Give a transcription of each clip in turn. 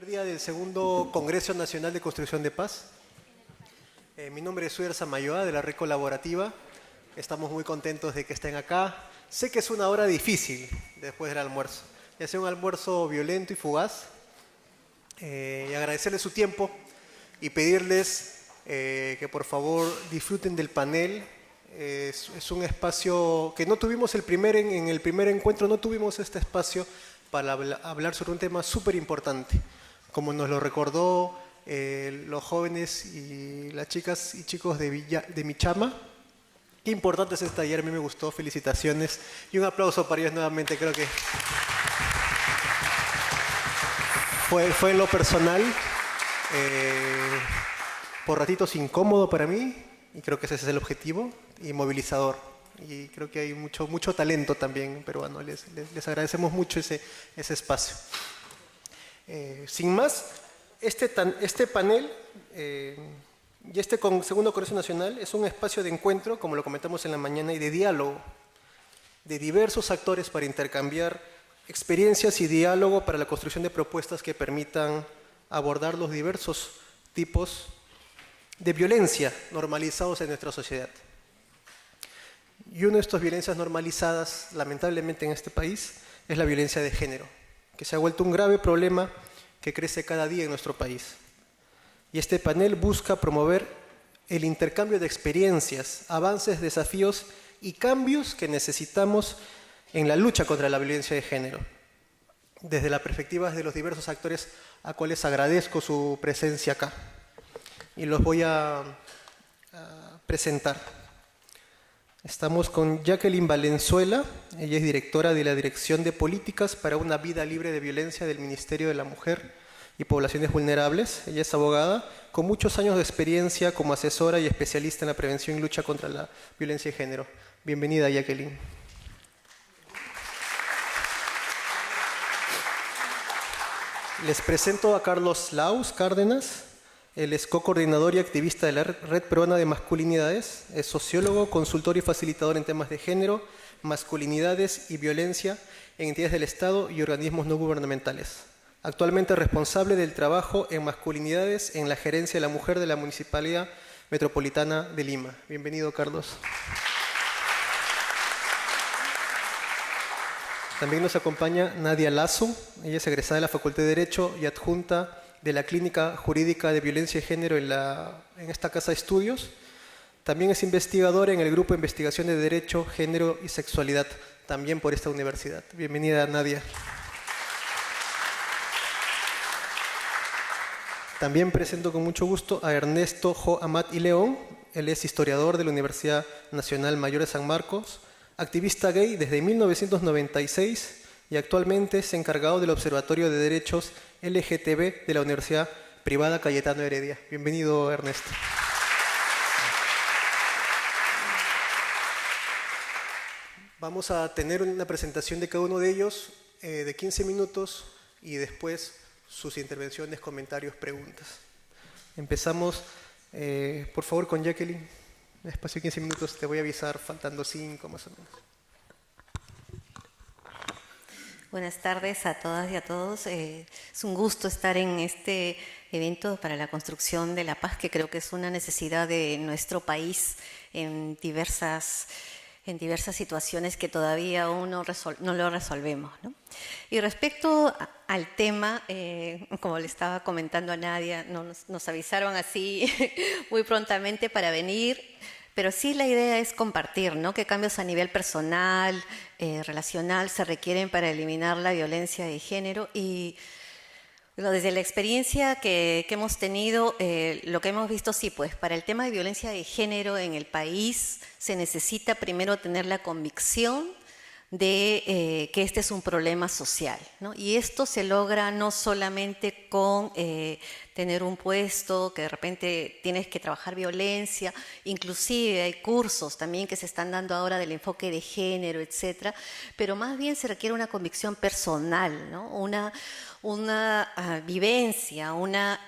Primer día del segundo Congreso Nacional de Construcción de Paz. Mi nombre es Suer Samayoa, de la Red Colaborativa. Estamos muy contentos de que estén acá. Sé que es una hora difícil después del almuerzo. Ya sea un almuerzo violento y fugaz. Y agradecerles su tiempo y pedirles que por favor disfruten del panel. Es un espacio que no tuvimos en el primer encuentro, no tuvimos este espacio para hablar sobre un tema súper importante, como nos lo recordó los jóvenes y las chicas y chicos de Michama. Qué importante es este taller, a mí me gustó, felicitaciones y un aplauso para ellos nuevamente. Creo que fue en lo personal, por ratitos incómodo para mí, y creo que ese es el objetivo, y movilizador. Y creo que hay mucho talento también peruano. Les agradecemos mucho ese espacio. Sin más, este panel y segundo Congreso Nacional es un espacio de encuentro, como lo comentamos en la mañana, y de diálogo de diversos actores para intercambiar experiencias y diálogo para la construcción de propuestas que permitan abordar los diversos tipos de violencia normalizados en nuestra sociedad. Y una de estas violencias normalizadas, lamentablemente en este país, es la violencia de género, que se ha vuelto un grave problema que crece cada día en nuestro país. Y este panel busca promover el intercambio de experiencias, avances, desafíos y cambios que necesitamos en la lucha contra la violencia de género, desde la perspectiva de los diversos actores a cuales agradezco su presencia acá. Y los voy a presentar. Estamos con Jacqueline Valenzuela, ella es directora de la Dirección de Políticas para una Vida Libre de Violencia del Ministerio de la Mujer y Poblaciones Vulnerables. Ella es abogada con muchos años de experiencia como asesora y especialista en la prevención y lucha contra la violencia de género. Bienvenida, Jacqueline. Les presento a Carlos Laus Cárdenas. Él es co-coordinador y activista de la Red Peruana de Masculinidades, es sociólogo, consultor y facilitador en temas de género, masculinidades y violencia en entidades del Estado y organismos no gubernamentales. Actualmente responsable del trabajo en masculinidades en la Gerencia de la Mujer de la Municipalidad Metropolitana de Lima. Bienvenido, Carlos. También nos acompaña Nadia Lazo, ella es egresada de la Facultad de Derecho y adjunta de la Clínica Jurídica de Violencia de Género en esta casa de estudios. También es investigadora en el Grupo de Investigación de Derecho, Género y Sexualidad, también por esta universidad. Bienvenida, Nadia. También presento con mucho gusto a Ernesto Jo Amat y León. Él es historiador de la Universidad Nacional Mayor de San Marcos, activista gay desde 1996 y actualmente es encargado del Observatorio de Derechos LGTB de la Universidad Privada Cayetano Heredia. Bienvenido, Ernesto. Vamos a tener una presentación de cada uno de ellos de 15 minutos y después sus intervenciones, comentarios, preguntas. Empezamos, por favor, con Jacqueline. Espacio de 15 minutos, te voy a avisar, faltando 5 más o menos. Buenas tardes a todas y a todos. Es un gusto estar en este evento para la construcción de la paz, que creo que es una necesidad de nuestro país en diversas situaciones que todavía aún no lo resolvemos, ¿no? Y respecto al tema, como le estaba comentando a Nadia, nos avisaron así muy prontamente para venir. Pero sí la idea es compartir, ¿no? Qué cambios a nivel personal, relacional se requieren para eliminar la violencia de género. Y bueno, desde la experiencia que hemos tenido, lo que hemos visto, sí, pues para el tema de violencia de género en el país se necesita primero tener la convicción de que este es un problema social, ¿no? Y esto se logra no solamente con tener un puesto, que de repente tienes que trabajar violencia, inclusive hay cursos también que se están dando ahora del enfoque de género, etcétera, pero más bien se requiere una convicción personal, ¿no? Una vivencia, una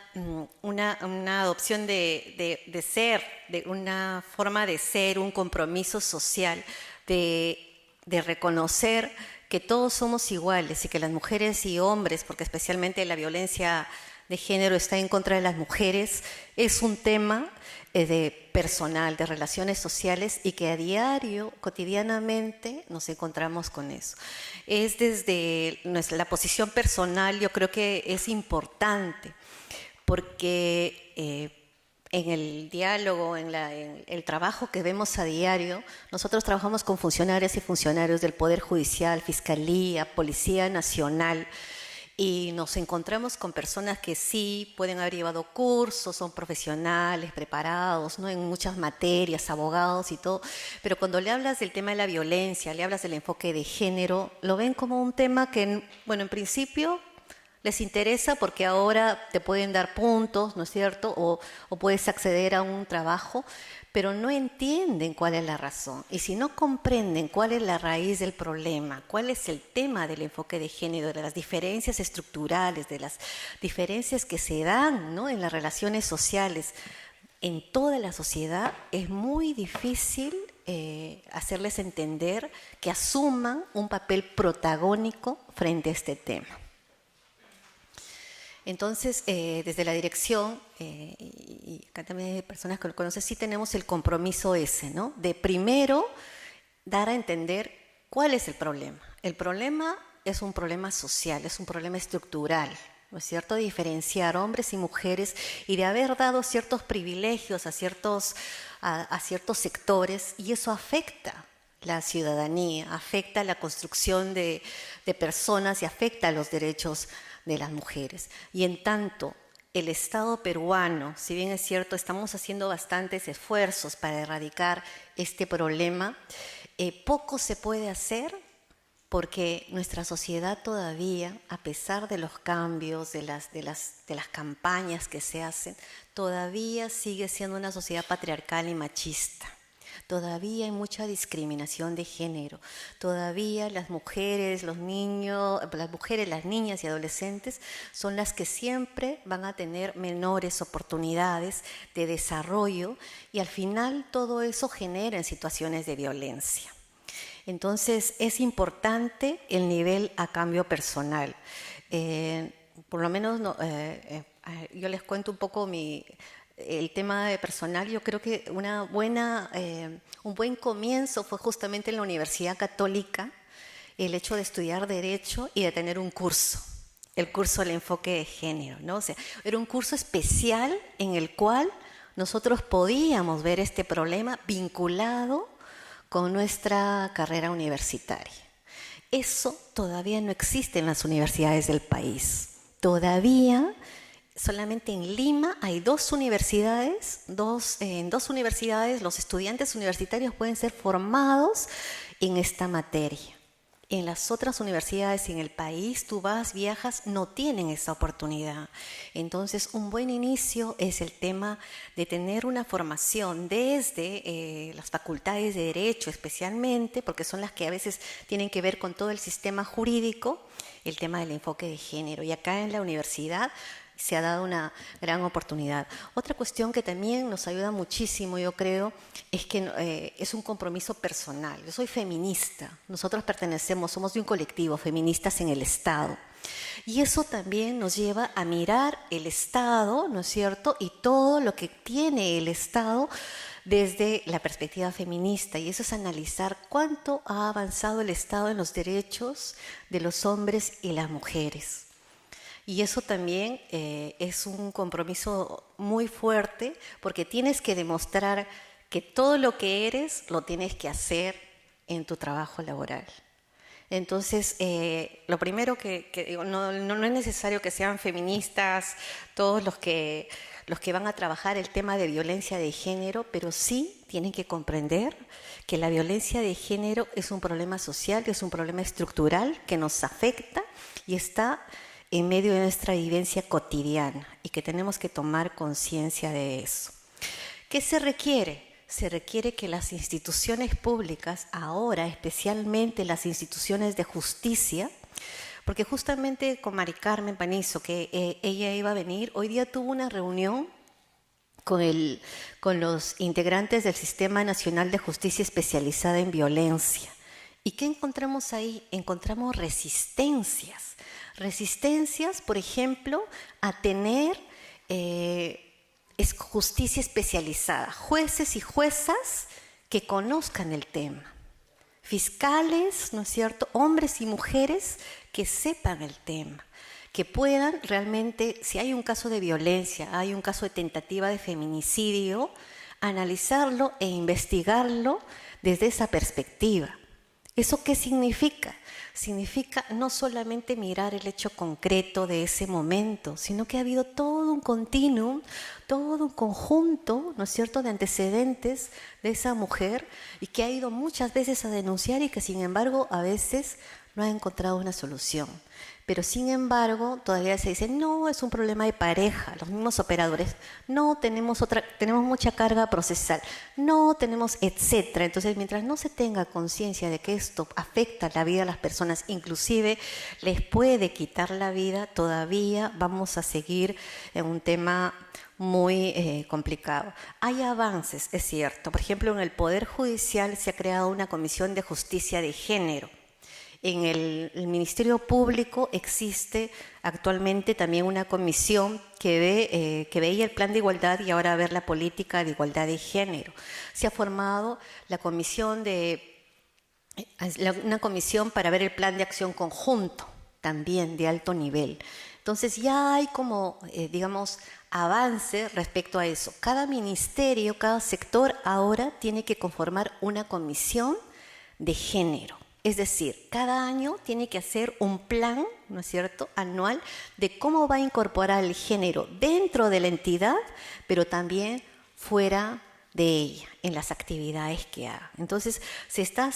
adopción de ser, de una forma de ser, un compromiso social, de reconocer que todos somos iguales y que las mujeres y hombres, porque especialmente la violencia de género está en contra de las mujeres, es un tema de personal, de relaciones sociales y que a diario, cotidianamente, nos encontramos con eso. Es desde la posición personal, yo creo que es importante, porque en el diálogo, en el trabajo que vemos a diario, nosotros trabajamos con funcionarias y funcionarios del Poder Judicial, Fiscalía, Policía Nacional, y nos encontramos con personas que sí pueden haber llevado cursos, son profesionales, preparados, ¿no?, en muchas materias, abogados y todo, pero cuando le hablas del tema de la violencia, le hablas del enfoque de género, lo ven como un tema que, bueno, en principio les interesa porque ahora te pueden dar puntos, ¿no es cierto?, o puedes acceder a un trabajo, pero no entienden cuál es la razón. Y si no comprenden cuál es la raíz del problema, cuál es el tema del enfoque de género, de las diferencias estructurales, de las diferencias que se dan, ¿no?, en las relaciones sociales, en toda la sociedad, es muy difícil hacerles entender que asuman un papel protagónico frente a este tema. Entonces, desde la dirección, y acá también hay personas que lo conocen, sí tenemos el compromiso ese, ¿no?, de primero dar a entender cuál es el problema. El problema es un problema social, es un problema estructural, ¿no es cierto?, de diferenciar hombres y mujeres y de haber dado ciertos privilegios a ciertos sectores, y eso afecta la ciudadanía, afecta la construcción de personas y afecta los derechos de las mujeres. Y en tanto, el Estado peruano, si bien es cierto, estamos haciendo bastantes esfuerzos para erradicar este problema, poco se puede hacer porque nuestra sociedad todavía, a pesar de los cambios, de las campañas que se hacen, todavía sigue siendo una sociedad patriarcal y machista. Todavía hay mucha discriminación de género, todavía las mujeres, los niños, las niñas y adolescentes son las que siempre van a tener menores oportunidades de desarrollo, y al final todo eso genera en situaciones de violencia. Entonces es importante el nivel a cambio personal. Por lo menos yo les cuento un poco el tema de personal. Yo creo que un buen comienzo fue justamente en la Universidad Católica, el hecho de estudiar Derecho y de tener un curso, el curso del enfoque de género, ¿no? O sea, era un curso especial en el cual nosotros podíamos ver este problema vinculado con nuestra carrera universitaria. Eso todavía no existe en las universidades del país. Todavía solamente en Lima hay dos universidades, en dos universidades los estudiantes universitarios pueden ser formados en esta materia. En las otras universidades en el país, tú vas, viajas, no tienen esa oportunidad. Entonces, un buen inicio es el tema de tener una formación desde las facultades de Derecho especialmente, porque son las que a veces tienen que ver con todo el sistema jurídico, el tema del enfoque de género. Y acá en la universidad se ha dado una gran oportunidad. Otra cuestión que también nos ayuda muchísimo, yo creo, es que es un compromiso personal. Yo soy feminista, nosotros somos de un colectivo, Feministas en el Estado. Y eso también nos lleva a mirar el Estado, ¿no es cierto?, y todo lo que tiene el Estado desde la perspectiva feminista, y eso es analizar cuánto ha avanzado el Estado en los derechos de los hombres y las mujeres. Y eso también es un compromiso muy fuerte, porque tienes que demostrar que todo lo que eres lo tienes que hacer en tu trabajo laboral. Entonces, lo primero que digo, no es necesario que sean feministas todos los que van a trabajar el tema de violencia de género, pero sí tienen que comprender que la violencia de género es un problema social, es un problema estructural que nos afecta y está en medio de nuestra vivencia cotidiana, y que tenemos que tomar conciencia de eso. ¿Qué se requiere? Se requiere que las instituciones públicas, ahora especialmente las instituciones de justicia, porque justamente con Mari Carmen Panizo, que ella iba a venir, hoy día tuvo una reunión con los integrantes del Sistema Nacional de Justicia Especializada en Violencia, ¿Y qué encontramos ahí? Encontramos resistencias. Resistencias, por ejemplo, a tener justicia especializada, jueces y juezas que conozcan el tema, fiscales, ¿no es cierto?, hombres y mujeres que sepan el tema, que puedan realmente, si hay un caso de violencia, hay un caso de tentativa de feminicidio, analizarlo e investigarlo desde esa perspectiva. ¿Eso qué significa? Significa no solamente mirar el hecho concreto de ese momento, sino que ha habido todo un continuum, todo un conjunto, ¿no es cierto?, de antecedentes de esa mujer y que ha ido muchas veces a denunciar y que sin embargo a veces no ha encontrado una solución. Pero sin embargo todavía se dice, no, es un problema de pareja, los mismos operadores, no, tenemos mucha carga procesal, no, tenemos etcétera. Entonces, mientras no se tenga conciencia de que esto afecta la vida de las personas, inclusive les puede quitar la vida, todavía vamos a seguir en un tema muy complicado. Hay avances, es cierto. Por ejemplo, en el Poder Judicial se ha creado una comisión de justicia de género. En el Ministerio Público existe actualmente también una comisión que veía el plan de igualdad y ahora ver la política de igualdad de género. Se ha formado una comisión para ver el plan de acción conjunto, también de alto nivel. Entonces ya hay como, digamos, avance respecto a eso. Cada ministerio, cada sector ahora tiene que conformar una comisión de género. Es decir, cada año tiene que hacer un plan, ¿no es cierto?, anual de cómo va a incorporar el género dentro de la entidad, pero también fuera de ella, en las actividades que haga. Entonces, se está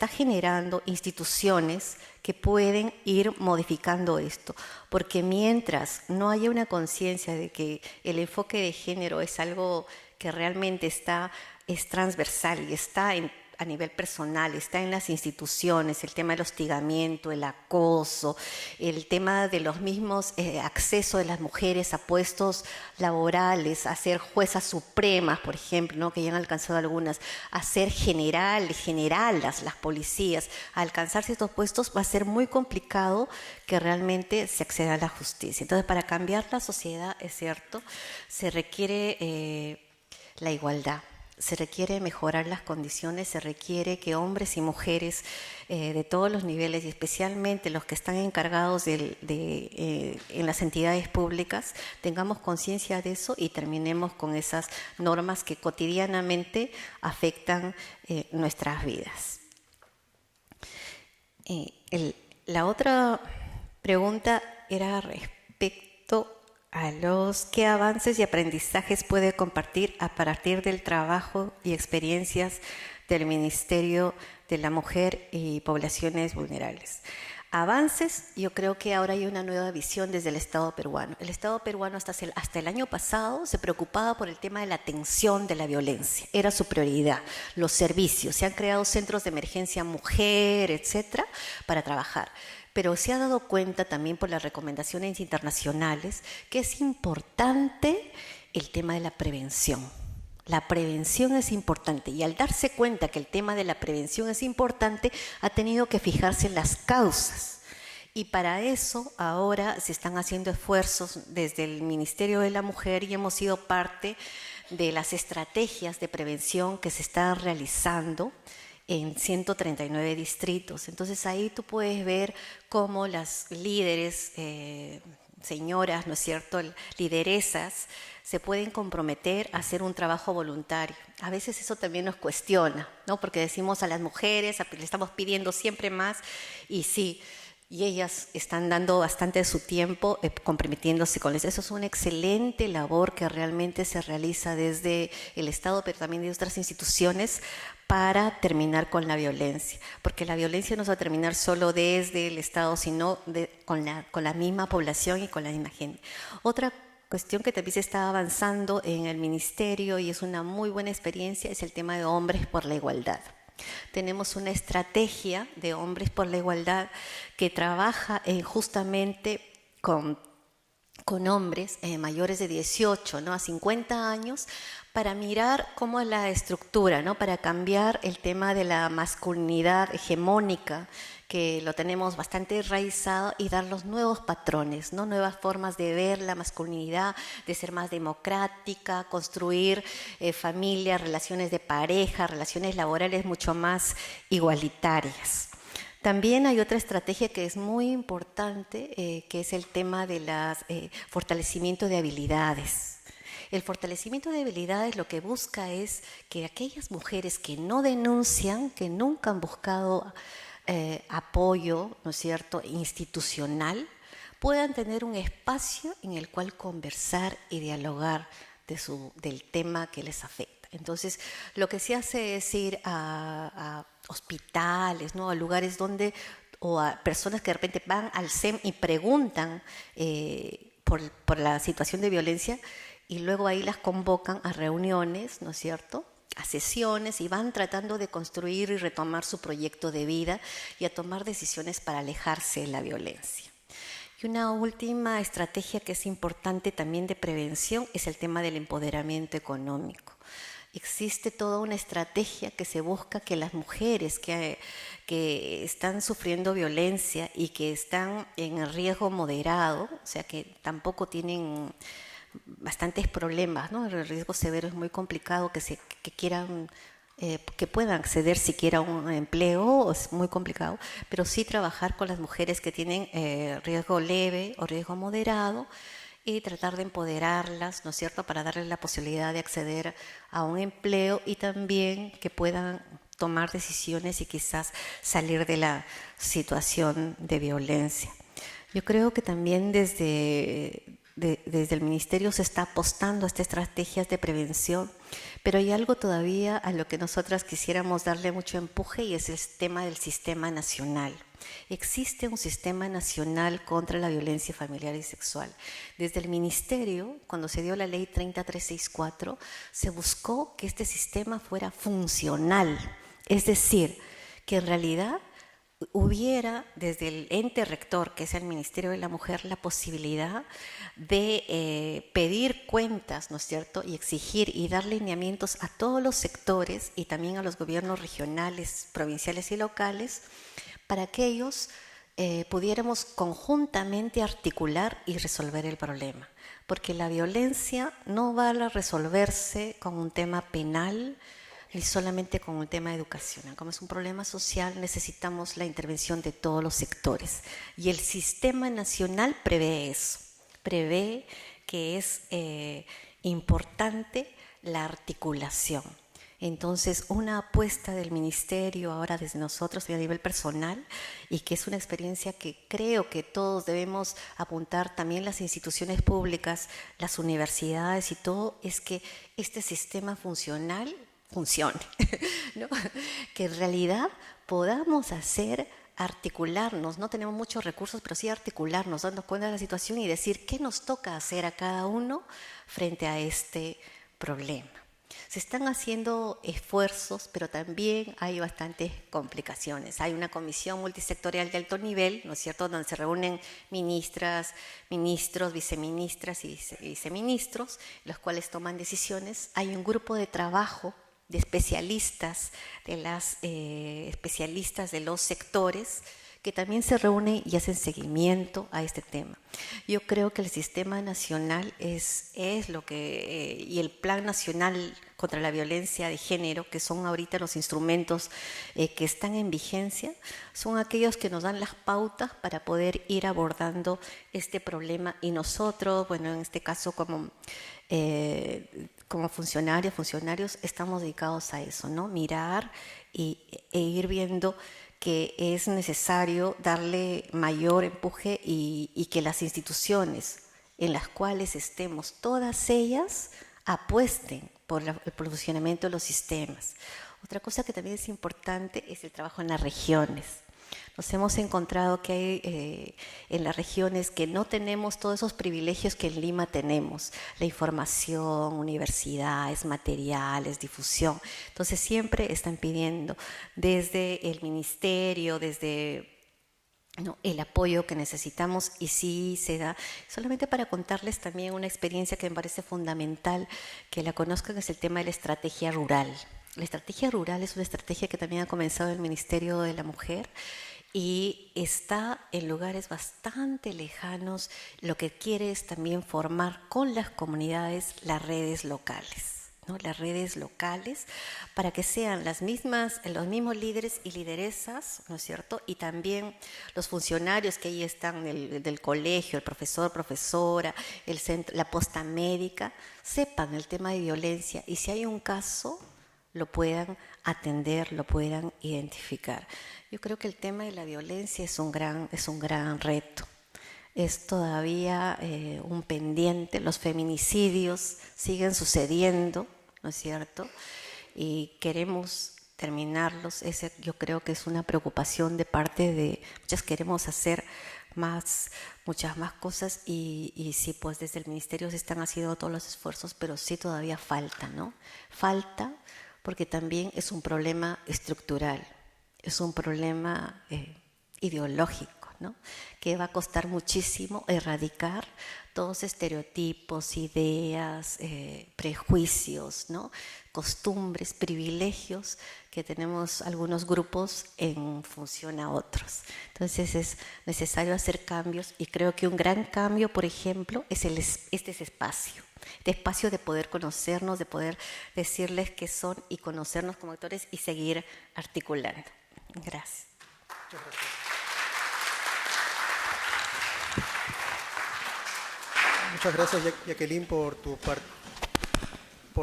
generando instituciones que pueden ir modificando esto, porque mientras no haya una conciencia de que el enfoque de género es algo que realmente es transversal y está a nivel personal, está en las instituciones, el tema del hostigamiento, el acoso, el tema de los mismos acceso de las mujeres a puestos laborales, a ser juezas supremas, por ejemplo, ¿no?, que ya han alcanzado algunas, a ser generalas, las policías, a alcanzarse estos puestos va a ser muy complicado que realmente se acceda a la justicia. Entonces, para cambiar la sociedad, es cierto, se requiere la igualdad. Se requiere mejorar las condiciones, se requiere que hombres y mujeres de todos los niveles, y especialmente los que están encargados en las entidades públicas, tengamos conciencia de eso y terminemos con esas normas que cotidianamente afectan nuestras vidas. La otra pregunta era respecto a qué avances y aprendizajes puede compartir a partir del trabajo y experiencias del Ministerio de la Mujer y Poblaciones Vulnerables. Avances, yo creo que ahora hay una nueva visión desde el Estado peruano. El Estado peruano hasta el año pasado se preocupaba por el tema de la atención de la violencia, era su prioridad. Los servicios, se han creado centros de emergencia mujer, etcétera, para trabajar. Pero se ha dado cuenta también por las recomendaciones internacionales que es importante el tema de la prevención. La prevención es importante y al darse cuenta que el tema de la prevención es importante, ha tenido que fijarse en las causas. Y para eso ahora se están haciendo esfuerzos desde el Ministerio de la Mujer y hemos sido parte de las estrategias de prevención que se están realizando en 139 distritos. Entonces ahí tú puedes ver cómo las líderes, señoras, ¿no es cierto?, lideresas, se pueden comprometer a hacer un trabajo voluntario. A veces eso también nos cuestiona, ¿no?, porque decimos a las mujeres, le estamos pidiendo siempre más, y sí, y ellas están dando bastante de su tiempo comprometiéndose con eso. Eso es una excelente labor que realmente se realiza desde el Estado, pero también de otras instituciones, para terminar con la violencia, porque la violencia no se va a terminar solo desde el Estado, sino con la misma población y con la misma gente. Otra cuestión que también se está avanzando en el Ministerio y es una muy buena experiencia es el tema de Hombres por la Igualdad. Tenemos una estrategia de Hombres por la Igualdad que trabaja justamente con con hombres mayores de 18, ¿no?, a 50 años, para mirar cómo es la estructura, ¿no?, para cambiar el tema de la masculinidad hegemónica, que lo tenemos bastante enraizado, y dar los nuevos patrones, ¿no?, nuevas formas de ver la masculinidad, de ser más democrática, construir familias, relaciones de pareja, relaciones laborales mucho más igualitarias. También hay otra estrategia que es muy importante, que es el tema de fortalecimiento de habilidades. El fortalecimiento de habilidades lo que busca es que aquellas mujeres que no denuncian, que nunca han buscado apoyo, ¿no es cierto?, institucional, puedan tener un espacio en el cual conversar y dialogar del tema que les afecta. Entonces, lo que se hace es ir a hospitales, ¿no?, a lugares donde, o a personas que de repente van al SEM y preguntan por la situación de violencia, y luego ahí las convocan a reuniones, ¿no es cierto?, a sesiones, y van tratando de construir y retomar su proyecto de vida y a tomar decisiones para alejarse de la violencia. Y una última estrategia que es importante también de prevención es el tema del empoderamiento económico. Existe toda una estrategia que se busca que las mujeres que están sufriendo violencia y que están en riesgo moderado, o sea que tampoco tienen bastantes problemas, ¿no? El riesgo severo es muy complicado, que puedan acceder siquiera a un empleo, es muy complicado, pero sí trabajar con las mujeres que tienen riesgo leve o riesgo moderado, y tratar de empoderarlas, ¿no es cierto?, para darles la posibilidad de acceder a un empleo y también que puedan tomar decisiones y quizás salir de la situación de violencia. Yo creo que también desde el Ministerio se está apostando a estas estrategias de prevención, pero hay algo todavía a lo que nosotras quisiéramos darle mucho empuje, y es el tema del sistema nacional. Existe un sistema nacional contra la violencia familiar y sexual. Desde el Ministerio, cuando se dio la ley 30364, se buscó que este sistema fuera funcional, es decir, que en realidad hubiera desde el ente rector, que es el Ministerio de la Mujer, la posibilidad de pedir cuentas, ¿no es cierto?, y exigir y dar lineamientos a todos los sectores y también a los gobiernos regionales, provinciales y locales, para que ellos pudiéramos conjuntamente articular y resolver el problema. Porque la violencia no va a resolverse con un tema penal, ni solamente con un tema de educación. Como es un problema social, necesitamos la intervención de todos los sectores. Y el sistema nacional prevé eso, prevé que es importante la articulación. Entonces, una apuesta del Ministerio ahora desde nosotros a nivel personal, y que es una experiencia que creo que todos debemos apuntar, también las instituciones públicas, las universidades y todo, es que este sistema funcional funcione, ¿no? Que en realidad podamos articularnos, no tenemos muchos recursos, pero sí articularnos, darnos cuenta de la situación y decir qué nos toca hacer a cada uno frente a este problema. Se están haciendo esfuerzos, pero también hay bastantes complicaciones. Hay una comisión multisectorial de alto nivel, ¿no es cierto?, donde se reúnen ministras, ministros, viceministras y viceministros, los cuales toman decisiones. Hay un grupo de trabajo de especialistas, especialistas de los sectores, que también se reúnen y hacen seguimiento a este tema. Yo creo que el sistema nacional es lo que, y el Plan Nacional contra la Violencia de Género, que son ahorita los instrumentos que están en vigencia, son aquellos que nos dan las pautas para poder ir abordando este problema. Y nosotros, bueno, en este caso como funcionarios, estamos dedicados a eso, ¿no? Mirar e ir viendo que es necesario darle mayor empuje y que las instituciones en las cuales estemos, todas ellas, apuesten por el funcionamiento de los sistemas. Otra cosa que también es importante es el trabajo en las regiones. Nos hemos encontrado que hay en las regiones que no tenemos todos esos privilegios que en Lima tenemos, la información, universidades, materiales, difusión. Entonces siempre están pidiendo desde el ministerio, desde ¿no? El apoyo que necesitamos, y sí se da. Solamente para contarles también una experiencia que me parece fundamental que la conozcan, es el tema de la estrategia rural. La estrategia rural es una estrategia que también ha comenzado el Ministerio de la Mujer y está en lugares bastante lejanos. Lo que quiere es también formar con las comunidades las redes locales, ¿no? Las redes locales, para que sean los mismos líderes y lideresas, ¿no es cierto? Y también los funcionarios que ahí están del colegio, el profesor, profesora, el centro, la posta médica, sepan el tema de violencia y si hay un caso, lo puedan atender, lo puedan identificar. Yo creo que el tema de la violencia es un gran reto. Es todavía un pendiente, los feminicidios siguen sucediendo, ¿no es cierto? Y queremos terminarlos. Yo creo que es una preocupación de parte de muchas. Queremos hacer muchas más cosas y sí, pues desde el ministerio se están haciendo todos los esfuerzos, pero sí todavía falta, ¿no? Falta porque también es un problema estructural, es un problema ideológico, ¿no? Que va a costar muchísimo erradicar todos estereotipos, ideas, prejuicios, ¿no? Costumbres, privilegios que tenemos algunos grupos en función a otros. Entonces es necesario hacer cambios y creo que un gran cambio, por ejemplo, es este espacio de poder conocernos, de poder decirles qué son y conocernos como actores y seguir articulando. Gracias. Muchas gracias. Muchas gracias, Jacqueline, por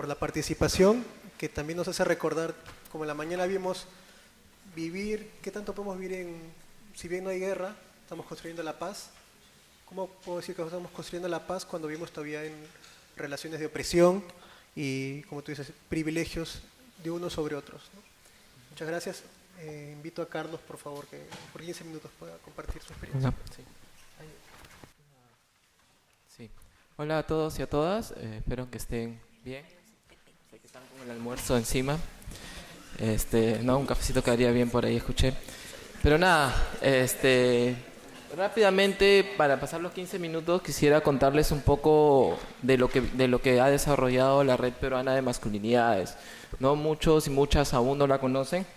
la participación, que también nos hace recordar, como en la mañana vimos, qué tanto podemos vivir si bien no hay guerra, estamos construyendo la paz. ¿Cómo puedo decir que estamos construyendo la paz cuando vivimos todavía en relaciones de opresión y, como tú dices, privilegios de unos sobre otros, ¿no? Muchas gracias. Invito a Carlos, por favor, que por 15 minutos pueda compartir su experiencia. Sí. Sí. Hola a todos y a todas, espero que estén bien. Sé que están con el almuerzo encima. No, un cafecito quedaría bien por ahí, escuché. Pero nada, rápidamente, para pasar los 15 minutos, quisiera contarles un poco de lo que ha desarrollado la Red Peruana de Masculinidades. No muchos y muchas aún no la conocen.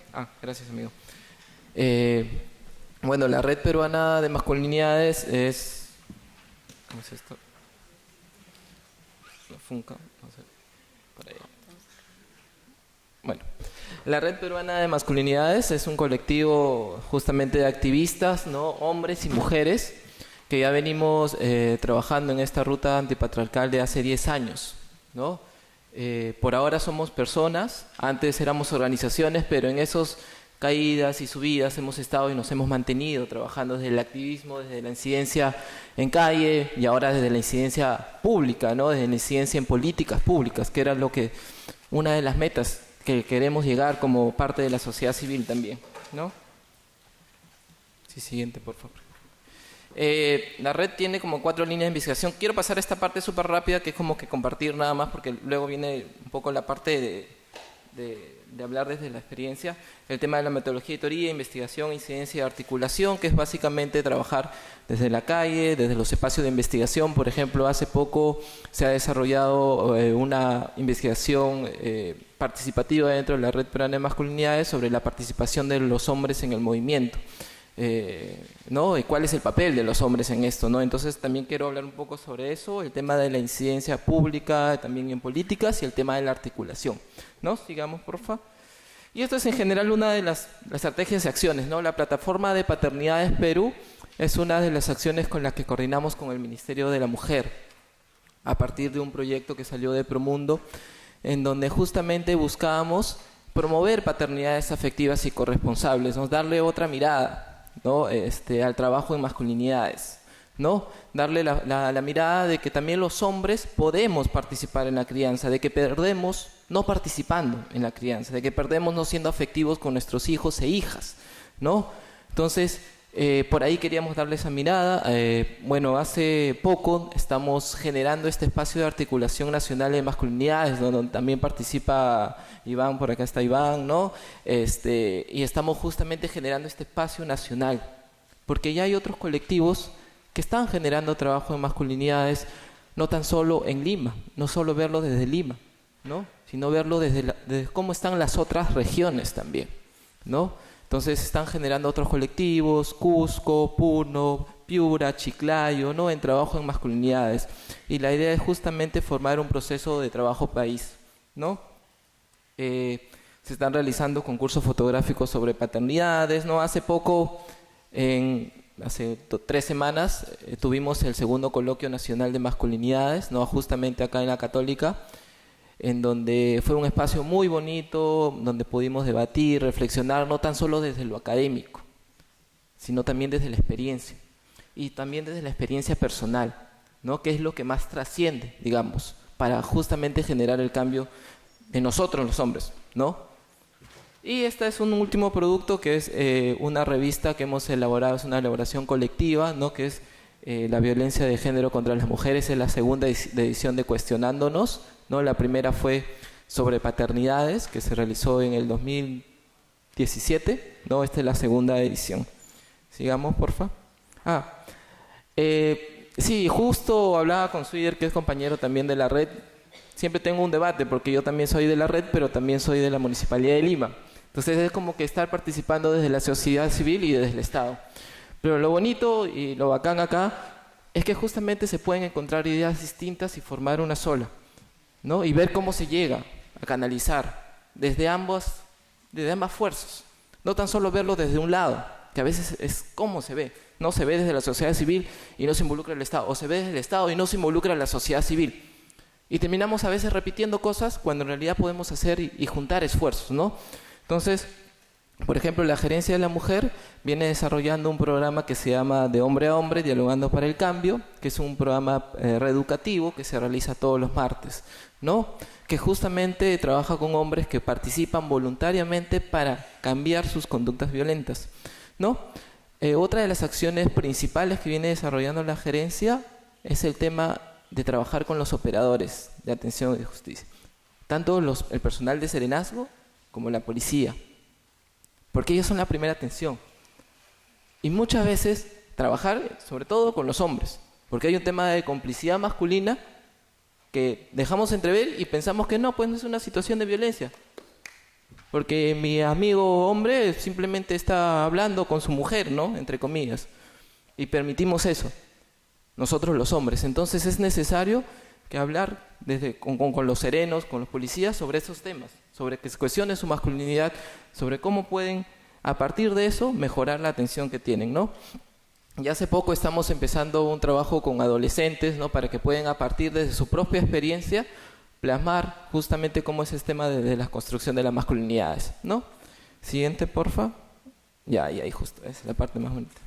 Gracias, amigo. Bueno, la Red Peruana de Masculinidades es... ¿Cómo es esto? La Funca, no sé, por ahí. Bueno, la Red Peruana de Masculinidades es un colectivo justamente de activistas, ¿no? Hombres y mujeres, que ya venimos trabajando en esta ruta antipatriarcal de hace 10 años, ¿no? Por ahora somos personas, antes éramos organizaciones, pero en esos caídas y subidas hemos estado y nos hemos mantenido trabajando desde el activismo, desde la incidencia en calle y ahora desde la incidencia pública, ¿no? Desde la incidencia en políticas públicas, que era una de las metas que queremos llegar como parte de la sociedad civil también, ¿no? Sí, siguiente, por favor. La red tiene como 4 líneas de investigación. Quiero pasar esta parte súper rápida, que es como que compartir nada más, porque luego viene un poco la parte de hablar desde la experiencia. El tema de la metodología de teoría, investigación, incidencia y articulación, que es básicamente trabajar desde la calle, desde los espacios de investigación. Por ejemplo, hace poco se ha desarrollado una investigación participativa dentro de la Red Peruana de Masculinidades sobre la participación de los hombres en el movimiento. ¿No? Y cuál es el papel de los hombres en esto, ¿no? Entonces también quiero hablar un poco sobre eso, el tema de la incidencia pública, también en políticas, y el tema de la articulación, ¿no? Sigamos, por favor. Y esto es en general una de las estrategias y acciones, ¿no? La plataforma de Paternidades Perú es una de las acciones con las que coordinamos con el Ministerio de la Mujer, a partir de un proyecto que salió de Promundo, en donde justamente buscábamos promover paternidades afectivas y corresponsables, ¿no? Darle otra mirada, ¿no? Al trabajo en masculinidades, ¿no? Darle la mirada de que también los hombres podemos participar en la crianza, de que perdemos no participando en la crianza, de que perdemos no siendo afectivos con nuestros hijos e hijas, ¿no? Entonces, por ahí queríamos darle esa mirada. Bueno, hace poco estamos generando este espacio de articulación nacional de masculinidades, donde también participa Iván, por acá está Iván, ¿no? Y estamos justamente generando este espacio nacional porque ya hay otros colectivos que están generando trabajo en masculinidades, no tan solo en Lima, no solo verlo desde Lima, ¿no? Sino verlo desde cómo están las otras regiones también, ¿no? Entonces están generando otros colectivos, Cusco, Puno, Piura, Chiclayo, ¿no? En trabajo en masculinidades. Y la idea es justamente formar un proceso de trabajo país, ¿no? Se están realizando concursos fotográficos sobre paternidades, ¿no? Hace poco, hace 3 semanas, tuvimos el segundo coloquio nacional de masculinidades, ¿no? Justamente acá en la Católica, en donde fue un espacio muy bonito, donde pudimos debatir, reflexionar, no tan solo desde lo académico, sino también desde la experiencia, y también desde la experiencia personal, ¿no? Que es lo que más trasciende, digamos, para justamente generar el cambio en nosotros los hombres, ¿no? Y este es un último producto que es una revista que hemos elaborado, es una elaboración colectiva, ¿no? Que es la violencia de género contra las mujeres, es la segunda edición de Cuestionándonos, ¿no? La primera fue sobre paternidades, que se realizó en el 2017, ¿no? Esta es la segunda edición. Sigamos, porfa. Sí, justo hablaba con Suider, que es compañero también de la red. Siempre tengo un debate, porque yo también soy de la red, pero también soy de la Municipalidad de Lima. Entonces es como que estar participando desde la sociedad civil y desde el Estado. Pero lo bonito y lo bacán acá es que justamente se pueden encontrar ideas distintas y formar una sola, ¿no? Y ver cómo se llega a canalizar desde ambas fuerzas. No tan solo verlo desde un lado, que a veces es cómo se ve. No se ve desde la sociedad civil y no se involucra el Estado. O se ve desde el Estado y no se involucra la sociedad civil. Y terminamos a veces repitiendo cosas cuando en realidad podemos hacer y juntar esfuerzos, ¿no? Entonces, por ejemplo, la Gerencia de la Mujer viene desarrollando un programa que se llama De Hombre a Hombre, Dialogando para el Cambio, que es un programa reeducativo que se realiza todos los martes, ¿no? Que justamente trabaja con hombres que participan voluntariamente para cambiar sus conductas violentas, ¿no? Otra de las acciones principales que viene desarrollando la gerencia es el tema de trabajar con los operadores de atención y de justicia, tanto el personal de serenazgo como la policía, porque ellos son la primera atención. Y muchas veces trabajar sobre todo con los hombres, porque hay un tema de complicidad masculina que dejamos entrever y pensamos que no, pues no es una situación de violencia, porque mi amigo hombre simplemente está hablando con su mujer, ¿no? Entre comillas, y permitimos eso, nosotros los hombres. Entonces es necesario que hablar con los serenos, con los policías sobre esos temas, sobre que se cuestione su masculinidad, sobre cómo pueden a partir de eso mejorar la atención que tienen, ¿no? Y hace poco estamos empezando un trabajo con adolescentes, ¿no? Para que puedan a partir de su propia experiencia plasmar justamente cómo es el tema de la construcción de las masculinidades, ¿no? Siguiente, porfa. Ya, ahí justo, esa es la parte más bonita.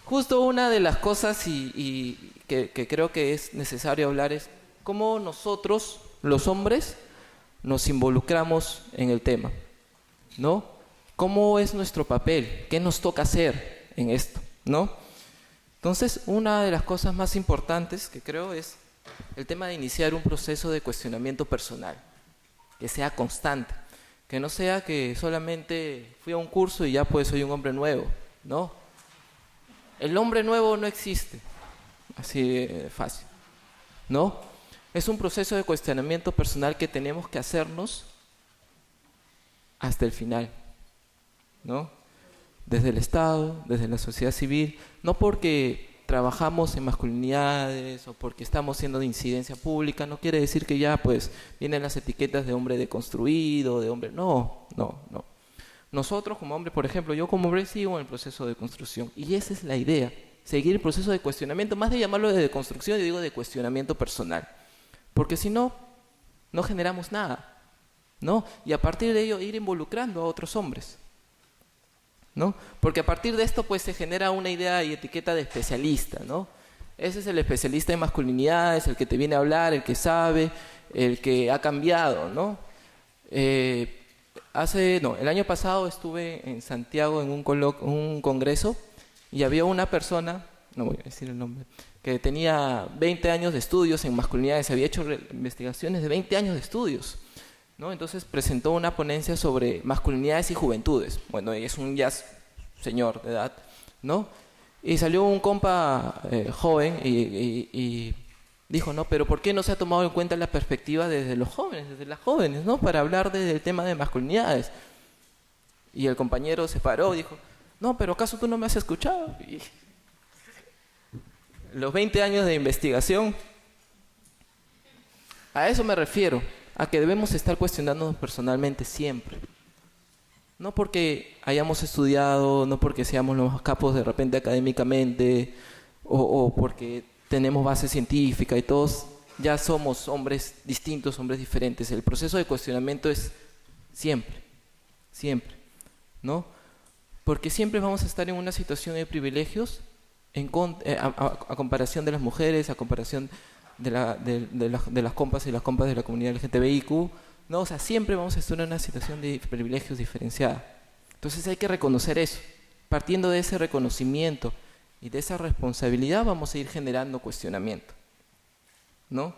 Justo una de las cosas que creo que es necesario hablar es cómo nosotros, los hombres, nos involucramos en el tema, ¿no? ¿Cómo es nuestro papel? ¿Qué nos toca hacer en esto, ¿no? Entonces, una de las cosas más importantes que creo es el tema de iniciar un proceso de cuestionamiento personal, que sea constante, que no sea que solamente fui a un curso y ya pues soy un hombre nuevo, ¿no? El hombre nuevo no existe, así de fácil, ¿no? Es un proceso de cuestionamiento personal que tenemos que hacernos hasta el final, ¿no? Desde el Estado, desde la sociedad civil, no porque trabajamos en masculinidades o porque estamos siendo de incidencia pública, no quiere decir que ya pues vienen las etiquetas de hombre deconstruido, de hombre... No. Nosotros como hombres, por ejemplo, yo como hombre sigo en el proceso de construcción y esa es la idea, seguir el proceso de cuestionamiento, más de llamarlo de deconstrucción, yo digo de cuestionamiento personal, porque si no, no generamos nada, ¿no? Y a partir de ello ir involucrando a otros hombres, ¿no? Porque a partir de esto pues se genera una idea y etiqueta de especialista, ¿no? Ese es el especialista en masculinidades, el que te viene a hablar, el que sabe, el que ha cambiado, ¿no? El año pasado estuve en Santiago en un congreso y había una persona, no voy a decir el nombre, que tenía 20 años de estudios en masculinidades, había hecho investigaciones de 20 años de estudios, ¿no? Entonces presentó una ponencia sobre masculinidades y juventudes. Bueno, es un ya señor de edad, ¿no? Y salió un compa joven y dijo, no, pero ¿por qué no se ha tomado en cuenta la perspectiva desde los jóvenes, desde las jóvenes, ¿no? Para hablar del tema de masculinidades. Y el compañero se paró y dijo, no, pero ¿acaso tú no me has escuchado? Y los 20 años de investigación, a eso me refiero, a que debemos estar cuestionándonos personalmente siempre. No porque hayamos estudiado, no porque seamos los más capos de repente académicamente, o porque tenemos base científica y todos ya somos hombres distintos, hombres diferentes. El proceso de cuestionamiento es siempre, siempre, ¿no? Porque siempre vamos a estar en una situación de privilegios a comparación de las mujeres, a comparación de las compas y las compas de la comunidad LGTBIQ, ¿no? O sea, siempre vamos a estar en una situación de privilegios diferenciada. Entonces hay que reconocer eso. Partiendo de ese reconocimiento y de esa responsabilidad vamos a ir generando cuestionamiento, ¿no?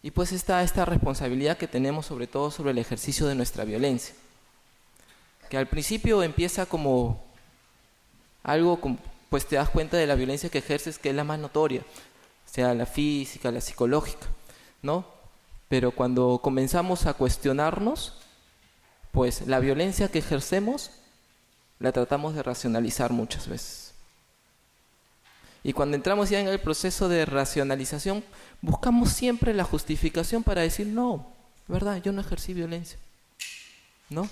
Y pues está esta responsabilidad que tenemos sobre todo sobre el ejercicio de nuestra violencia, que al principio empieza como algo, pues te das cuenta de la violencia que ejerces, que es la más notoria, sea la física, la psicológica, ¿no? Pero cuando comenzamos a cuestionarnos, pues la violencia que ejercemos la tratamos de racionalizar muchas veces. Y cuando entramos ya en el proceso de racionalización, buscamos siempre la justificación para decir, no, ¿verdad? Yo no ejercí violencia, ¿no?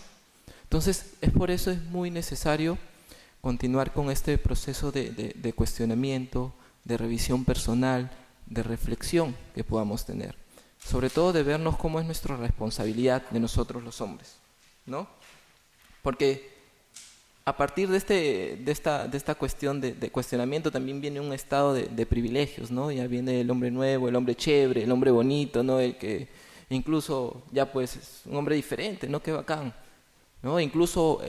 Entonces, por eso es muy necesario continuar con este proceso de cuestionamiento, de revisión personal, de reflexión que podamos tener. Sobre todo de vernos cómo es nuestra responsabilidad de nosotros los hombres, ¿no? Porque a partir de esta cuestión de cuestionamiento también viene un estado de privilegios, ¿no? Ya viene el hombre nuevo, el hombre chévere, el hombre bonito, ¿no? El que incluso ya pues es un hombre diferente, ¿no? Qué bacán, ¿no? Incluso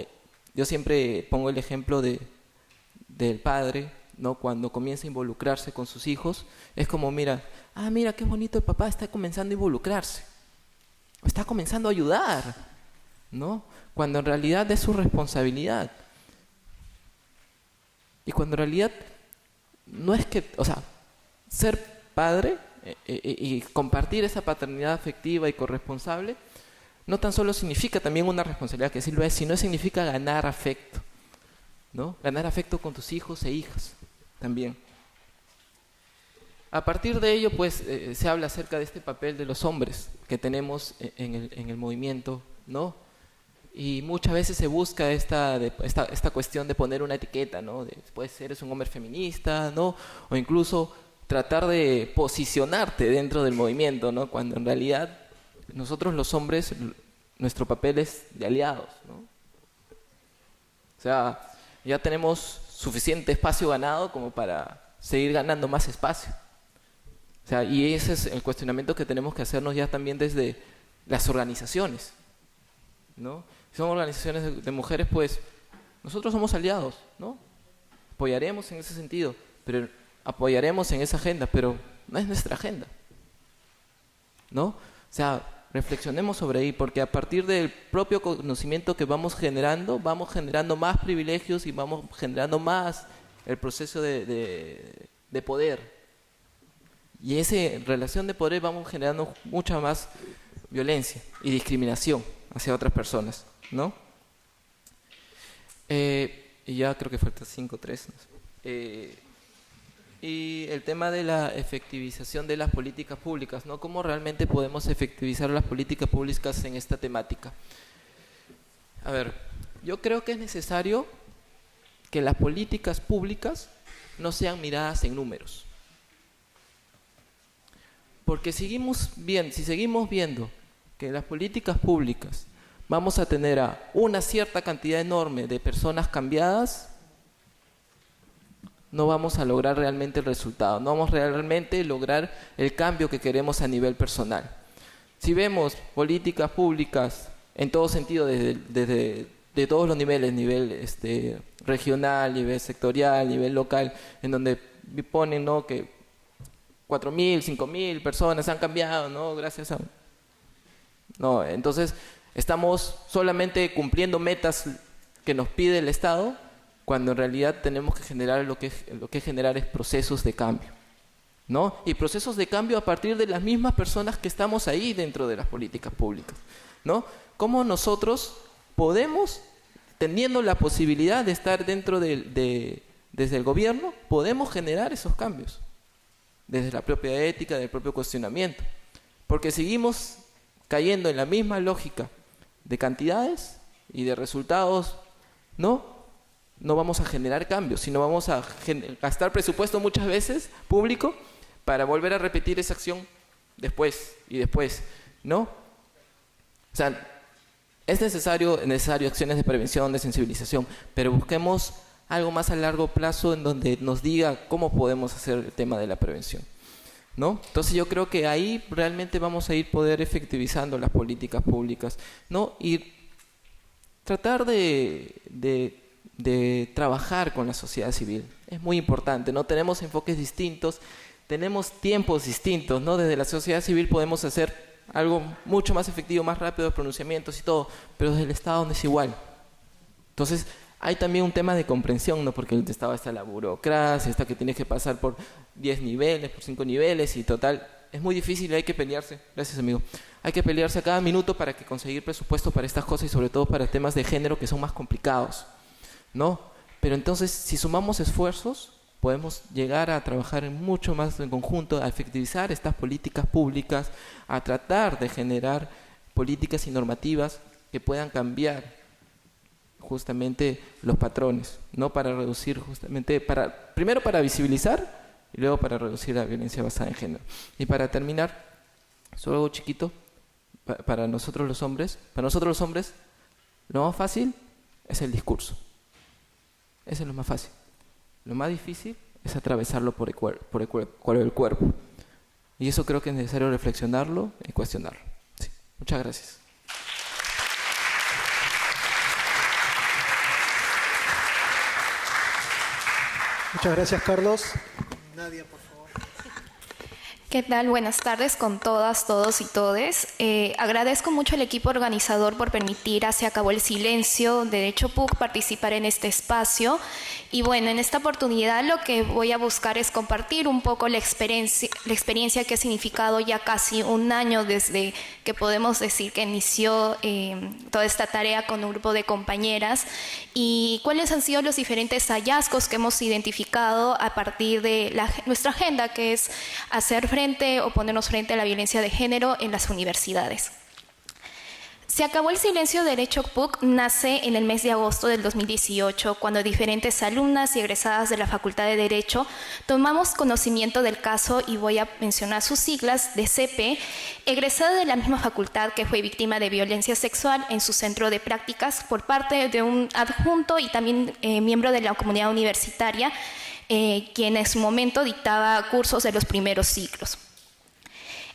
yo siempre pongo el ejemplo del padre, ¿no? Cuando comienza a involucrarse con sus hijos, es como, mira qué bonito el papá está comenzando a involucrarse, está comenzando a ayudar, ¿no? Cuando en realidad es su responsabilidad. Y cuando en realidad no es que, o sea, ser padre y compartir esa paternidad afectiva y corresponsable, no tan solo significa también una responsabilidad, que sí lo es, sino significa ganar afecto, ¿no? Ganar afecto con tus hijos e hijas también. A partir de ello, pues, se habla acerca de este papel de los hombres que tenemos en el movimiento, ¿no? Y muchas veces se busca esta cuestión de poner una etiqueta, ¿no? Puede ser, eres un hombre feminista, ¿no? O incluso tratar de posicionarte dentro del movimiento, ¿no? Cuando en realidad nosotros los hombres, nuestro papel es de aliados, ¿no? O sea, ya tenemos suficiente espacio ganado como para seguir ganando más espacio. O sea, y ese es el cuestionamiento que tenemos que hacernos ya también desde las organizaciones, ¿no? Si son organizaciones de mujeres, pues nosotros somos aliados, ¿no? Apoyaremos en ese sentido, pero apoyaremos en esa agenda, pero no es nuestra agenda, ¿no? O sea, reflexionemos sobre ahí, porque a partir del propio conocimiento que vamos generando más privilegios y vamos generando más el proceso de poder. Y esa relación de poder vamos generando mucha más violencia y discriminación hacia otras personas, ¿no? Y ya creo que falta 5-3. No sé. Y el tema de la efectivización de las políticas públicas, ¿no? ¿Cómo realmente podemos efectivizar las políticas públicas en esta temática? A ver, yo creo que es necesario que las políticas públicas no sean miradas en números. Porque si seguimos viendo que las políticas públicas vamos a tener a una cierta cantidad enorme de personas cambiadas, no vamos a lograr realmente el resultado, no vamos realmente a lograr el cambio que queremos a nivel personal. Si vemos políticas públicas en todo sentido, de todos los niveles, nivel regional, nivel sectorial, nivel local, en donde ponen, ¿no?, que 4.000, 5.000 personas han cambiado, ¿no?, gracias a... No, entonces Estamos solamente cumpliendo metas que nos pide el Estado, cuando en realidad tenemos que generar lo que generar es procesos de cambio, ¿no? Y procesos de cambio a partir de las mismas personas que estamos ahí dentro de las políticas públicas, ¿no? ¿Cómo nosotros podemos, teniendo la posibilidad de estar dentro desde el gobierno, podemos generar esos cambios? Desde la propia ética, del propio cuestionamiento. Porque seguimos cayendo en la misma lógica de cantidades y de resultados, no vamos a generar cambios, sino vamos a gastar presupuesto muchas veces público para volver a repetir esa acción después y después, ¿no? O sea, es necesario acciones de prevención, de sensibilización, pero busquemos algo más a largo plazo en donde nos diga cómo podemos hacer el tema de la prevención, ¿no? Entonces yo creo que ahí realmente vamos a ir poder efectivizando las políticas públicas, ¿no? Y tratar de trabajar con la sociedad civil. Es muy importante, ¿no? Tenemos enfoques distintos, tenemos tiempos distintos, ¿no? Desde la sociedad civil podemos hacer algo mucho más efectivo, más rápido de pronunciamientos y todo, pero desde el Estado no es igual. Entonces, hay también un tema de comprensión, ¿no? Porque en el Estado está la burocracia, está que tienes que pasar por 10 niveles, por 5 niveles y total, es muy difícil y hay que pelearse. Gracias, amigo. Hay que pelearse a cada minuto para que conseguir presupuesto para estas cosas y sobre todo para temas de género que son más complicados, ¿no? Pero entonces, si sumamos esfuerzos, podemos llegar a trabajar mucho más en conjunto, a efectivizar estas políticas públicas, a tratar de generar políticas y normativas que puedan cambiar justamente los patrones, ¿no? Para reducir justamente, primero para visibilizar y luego para reducir la violencia basada en género. Y para terminar, solo algo chiquito, para nosotros los hombres, lo más fácil es el discurso. Eso es lo más fácil. Lo más difícil es atravesarlo por el cuerpo. Y eso creo que es necesario reflexionarlo y cuestionarlo. Sí. Muchas gracias. Muchas gracias, Carlos. Nadia, por favor. ¿Qué tal? Buenas tardes con todas, todos y todes. Agradezco mucho al equipo organizador por permitir a Se Acabó el Silencio, Derecho PUC, participar en este espacio. Y bueno, en esta oportunidad lo que voy a buscar es compartir un poco la experiencia que ha significado ya casi un año desde que podemos decir que inició toda esta tarea con un grupo de compañeras y cuáles han sido los diferentes hallazgos que hemos identificado a partir de nuestra agenda, que es hacer frente o ponernos frente a la violencia de género en las universidades. Se Acabó el Silencio, Derecho PUC nace en el mes de agosto del 2018, cuando diferentes alumnas y egresadas de la Facultad de Derecho tomamos conocimiento del caso, y voy a mencionar sus siglas, de CP, egresada de la misma facultad que fue víctima de violencia sexual en su centro de prácticas por parte de un adjunto y también miembro de la comunidad universitaria, quien en su momento dictaba cursos de los primeros ciclos.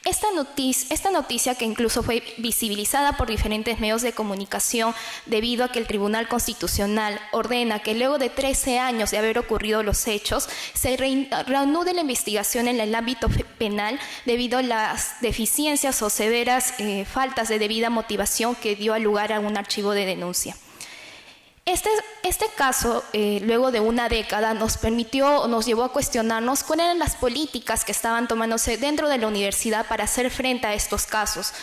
Esta noticia, que incluso fue visibilizada por diferentes medios de comunicación debido a que el Tribunal Constitucional ordena que luego de 13 años de haber ocurrido los hechos, se reanude la investigación en el ámbito penal debido a las deficiencias o severas faltas de debida motivación que dio lugar a un archivo de denuncia. Este caso, luego de una década, nos llevó a cuestionarnos cuáles eran las políticas que estaban tomándose dentro de la universidad para hacer frente a estos casos.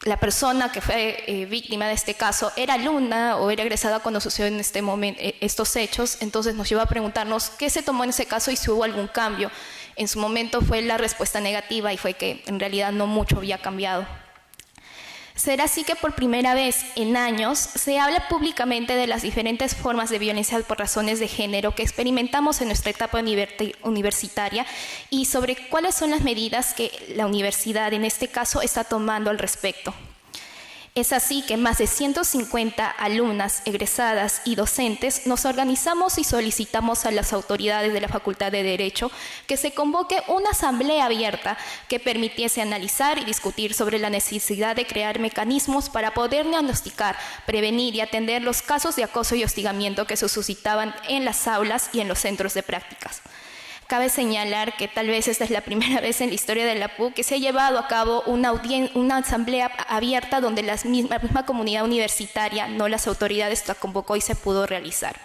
La persona que fue víctima de este caso era alumna o era egresada cuando sucedieron en este momento estos hechos, entonces nos llevó a preguntarnos qué se tomó en ese caso y si hubo algún cambio. En su momento fue la respuesta negativa y fue que en realidad no mucho había cambiado. Será así que por primera vez en años se habla públicamente de las diferentes formas de violencia por razones de género que experimentamos en nuestra etapa universitaria y sobre cuáles son las medidas que la universidad en este caso está tomando al respecto. Es así que más de 150 alumnas egresadas y docentes nos organizamos y solicitamos a las autoridades de la Facultad de Derecho que se convoque una asamblea abierta que permitiese analizar y discutir sobre la necesidad de crear mecanismos para poder diagnosticar, prevenir y atender los casos de acoso y hostigamiento que se suscitaban en las aulas y en los centros de prácticas. Cabe señalar que tal vez esta es la primera vez en la historia de la PUC que se ha llevado a cabo una asamblea abierta donde la misma comunidad universitaria, no las autoridades, la convocó y se pudo realizar.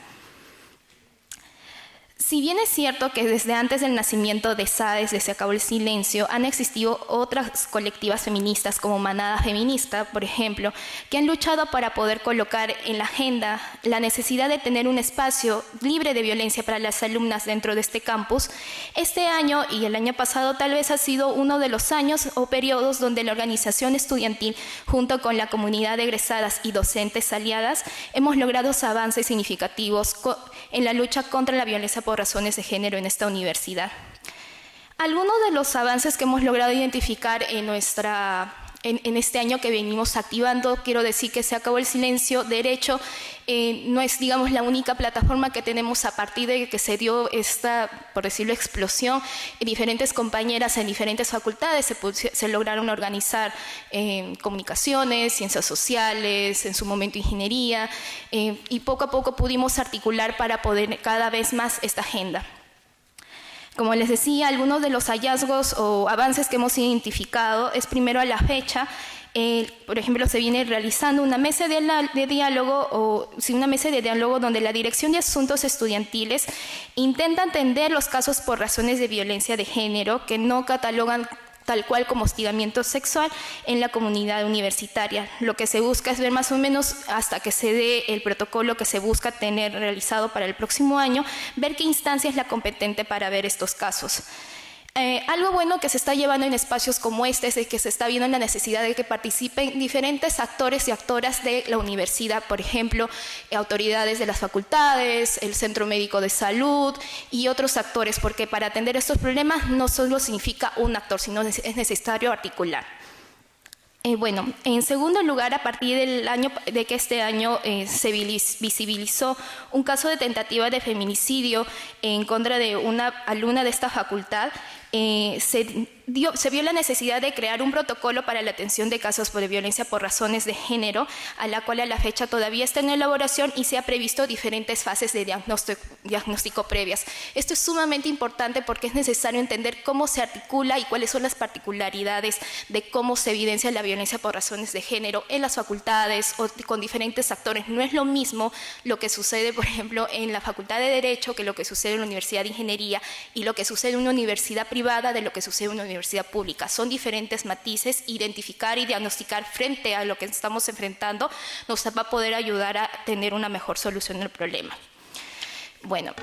Si bien es cierto que desde antes del nacimiento de SAES, de Se Acabó el Silencio, han existido otras colectivas feministas como Manada Feminista, por ejemplo, que han luchado para poder colocar en la agenda la necesidad de tener un espacio libre de violencia para las alumnas dentro de este campus, este año y el año pasado tal vez ha sido uno de los años o periodos donde la organización estudiantil, junto con la comunidad de egresadas y docentes aliadas, hemos logrado avances significativos en la lucha contra la violencia por razones de género en esta universidad. Algunos de los avances que hemos logrado identificar en este año que venimos activando, quiero decir que Se Acabó el Silencio Derecho no es, digamos, la única plataforma que tenemos a partir de que se dio esta, por decirlo, explosión. Diferentes compañeras en diferentes facultades se lograron organizar comunicaciones, ciencias sociales, en su momento ingeniería, y poco a poco pudimos articular para poder cada vez más esta agenda. Como les decía, algunos de los hallazgos o avances que hemos identificado es primero a la fecha. Por ejemplo, se viene realizando una mesa de diálogo donde la Dirección de Asuntos Estudiantiles intenta entender los casos por razones de violencia de género que no catalogan tal cual como hostigamiento sexual en la comunidad universitaria. Lo que se busca es ver más o menos hasta que se dé el protocolo que se busca tener realizado para el próximo año, ver qué instancia es la competente para ver estos casos. Algo bueno que se está llevando en espacios como este es que se está viendo la necesidad de que participen diferentes actores y actoras de la universidad, por ejemplo, autoridades de las facultades, el Centro Médico de Salud y otros actores, porque para atender estos problemas no solo significa un actor, sino es necesario articular. Bueno, en segundo lugar, a partir de que este año se visibilizó un caso de tentativa de feminicidio en contra de una alumna de esta facultad, se vio la necesidad de crear un protocolo para la atención de casos de violencia por razones de género, a la cual a la fecha todavía está en elaboración y se ha previsto diferentes fases de diagnóstico previas. Esto es sumamente importante porque es necesario entender cómo se articula y cuáles son las particularidades de cómo se evidencia la violencia por razones de género en las facultades o con diferentes actores. No es lo mismo lo que sucede, por ejemplo, en la Facultad de Derecho que lo que sucede en la Universidad de Ingeniería y lo que sucede en una universidad privada de lo que sucede en una universidad pública. Son diferentes matices. Identificar y diagnosticar frente a lo que estamos enfrentando nos va a poder ayudar a tener una mejor solución del problema. Bueno,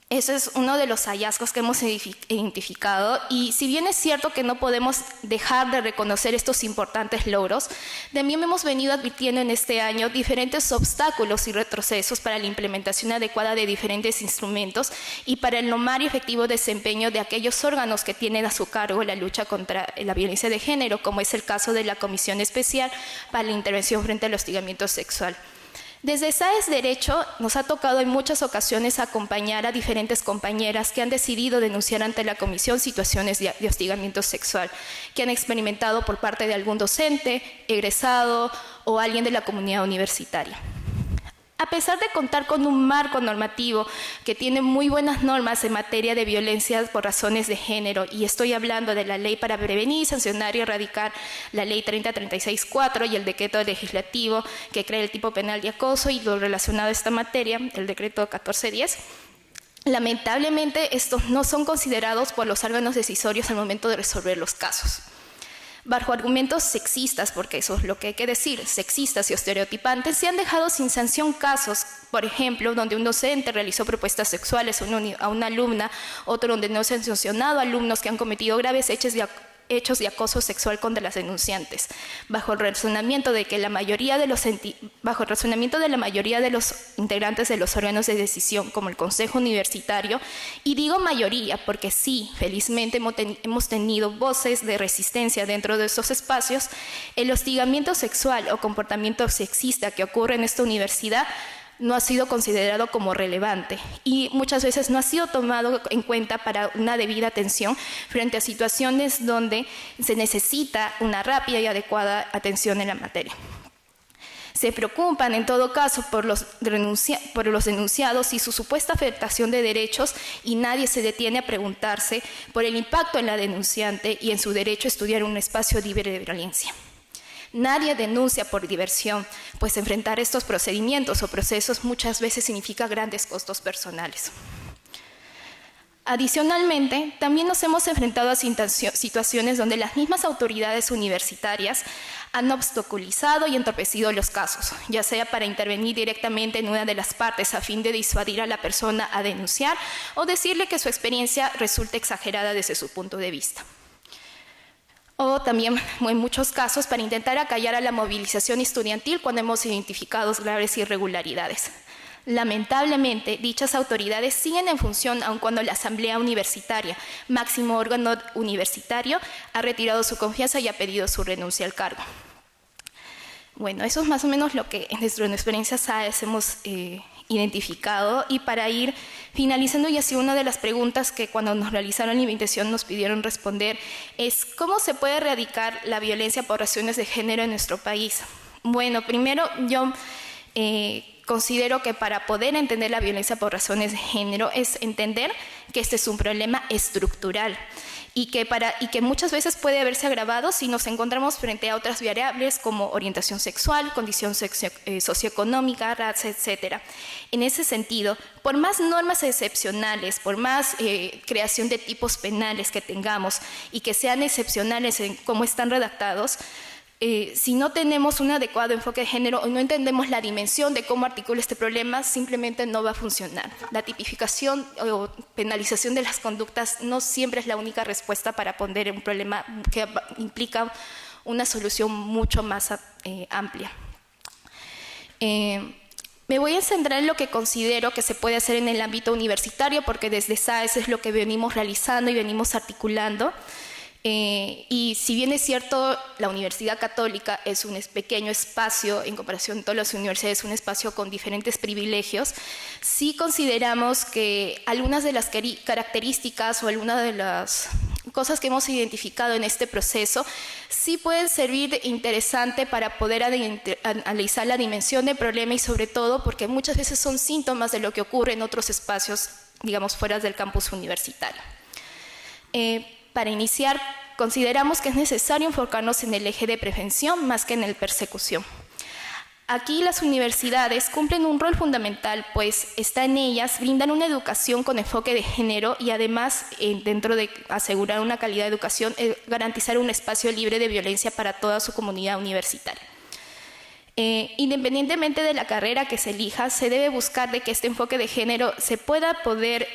ese es uno de los hallazgos que hemos identificado, y si bien es cierto que no podemos dejar de reconocer estos importantes logros, también hemos venido advirtiendo en este año diferentes obstáculos y retrocesos para la implementación adecuada de diferentes instrumentos y para el normal y efectivo desempeño de aquellos órganos que tienen a su cargo la lucha contra la violencia de género, como es el caso de la Comisión Especial para la Intervención frente al Hostigamiento Sexual. Desde SAES Derecho nos ha tocado en muchas ocasiones acompañar a diferentes compañeras que han decidido denunciar ante la comisión situaciones de hostigamiento sexual que han experimentado por parte de algún docente, egresado o alguien de la comunidad universitaria. A pesar de contar con un marco normativo que tiene muy buenas normas en materia de violencia por razones de género, y estoy hablando de la Ley para Prevenir, Sancionar y Erradicar, la Ley 3036-4 y el decreto legislativo que crea el tipo penal de acoso y lo relacionado a esta materia, el decreto 1410, lamentablemente estos no son considerados por los órganos decisorios al momento de resolver los casos. Bajo argumentos sexistas, porque eso es lo que hay que decir, sexistas y estereotipantes, se han dejado sin sanción casos, por ejemplo, donde un docente realizó propuestas sexuales a una alumna, otro donde no se han sancionado alumnos que han cometido graves hechos de acoso sexual contra las denunciantes, bajo el razonamiento de la mayoría de los integrantes de los órganos de decisión, como el Consejo Universitario, y digo mayoría porque sí, felizmente hemos tenido voces de resistencia dentro de estos espacios. El hostigamiento sexual o comportamiento sexista que ocurre en esta universidad no ha sido considerado como relevante y muchas veces no ha sido tomado en cuenta para una debida atención frente a situaciones donde se necesita una rápida y adecuada atención en la materia. Se preocupan, en todo caso, por los denunciados y su supuesta afectación de derechos, y nadie se detiene a preguntarse por el impacto en la denunciante y en su derecho a estudiar un espacio libre de violencia. Nadie denuncia por diversión, pues enfrentar estos procedimientos o procesos muchas veces significa grandes costos personales. Adicionalmente, también nos hemos enfrentado a situaciones donde las mismas autoridades universitarias han obstaculizado y entorpecido los casos, ya sea para intervenir directamente en una de las partes a fin de disuadir a la persona a denunciar o decirle que su experiencia resulta exagerada desde su punto de vista. O también, en muchos casos, para intentar acallar a la movilización estudiantil cuando hemos identificado graves irregularidades. Lamentablemente, dichas autoridades siguen en función aun cuando la Asamblea Universitaria, máximo órgano universitario, ha retirado su confianza y ha pedido su renuncia al cargo. Bueno, eso es más o menos lo que en nuestra experiencia SAES hemos identificado, y para ir finalizando, y así una de las preguntas que cuando nos realizaron la invitación nos pidieron responder es ¿cómo se puede erradicar la violencia por razones de género en nuestro país? Bueno, primero yo considero que para poder entender la violencia por razones de género es entender que este es un problema estructural y que muchas veces puede haberse agravado si nos encontramos frente a otras variables como orientación sexual, condición socioeconómica, raza, etc. En ese sentido, por más normas excepcionales, por más creación de tipos penales que tengamos y que sean excepcionales en cómo están redactados, si no tenemos un adecuado enfoque de género o no entendemos la dimensión de cómo articula este problema, simplemente no va a funcionar. La tipificación o penalización de las conductas no siempre es la única respuesta para poner un problema que implica una solución mucho más amplia. Me voy a centrar en lo que considero que se puede hacer en el ámbito universitario, porque desde SAES es lo que venimos realizando y venimos articulando. Y si bien es cierto, la Universidad Católica es un pequeño espacio, en comparación con todas las universidades, un espacio con diferentes privilegios, sí consideramos que algunas de las características o algunas de las cosas que hemos identificado en este proceso sí pueden servir de interesante para poder analizar la dimensión del problema, y sobre todo porque muchas veces son síntomas de lo que ocurre en otros espacios, digamos, fuera del campus universitario. Para iniciar, consideramos que es necesario enfocarnos en el eje de prevención más que en el persecución. Aquí las universidades cumplen un rol fundamental, pues está en ellas, brindan una educación con enfoque de género y además, dentro de asegurar una calidad de educación, garantizar un espacio libre de violencia para toda su comunidad universitaria. Independientemente de la carrera que se elija, se debe buscar de que este enfoque de género se pueda poder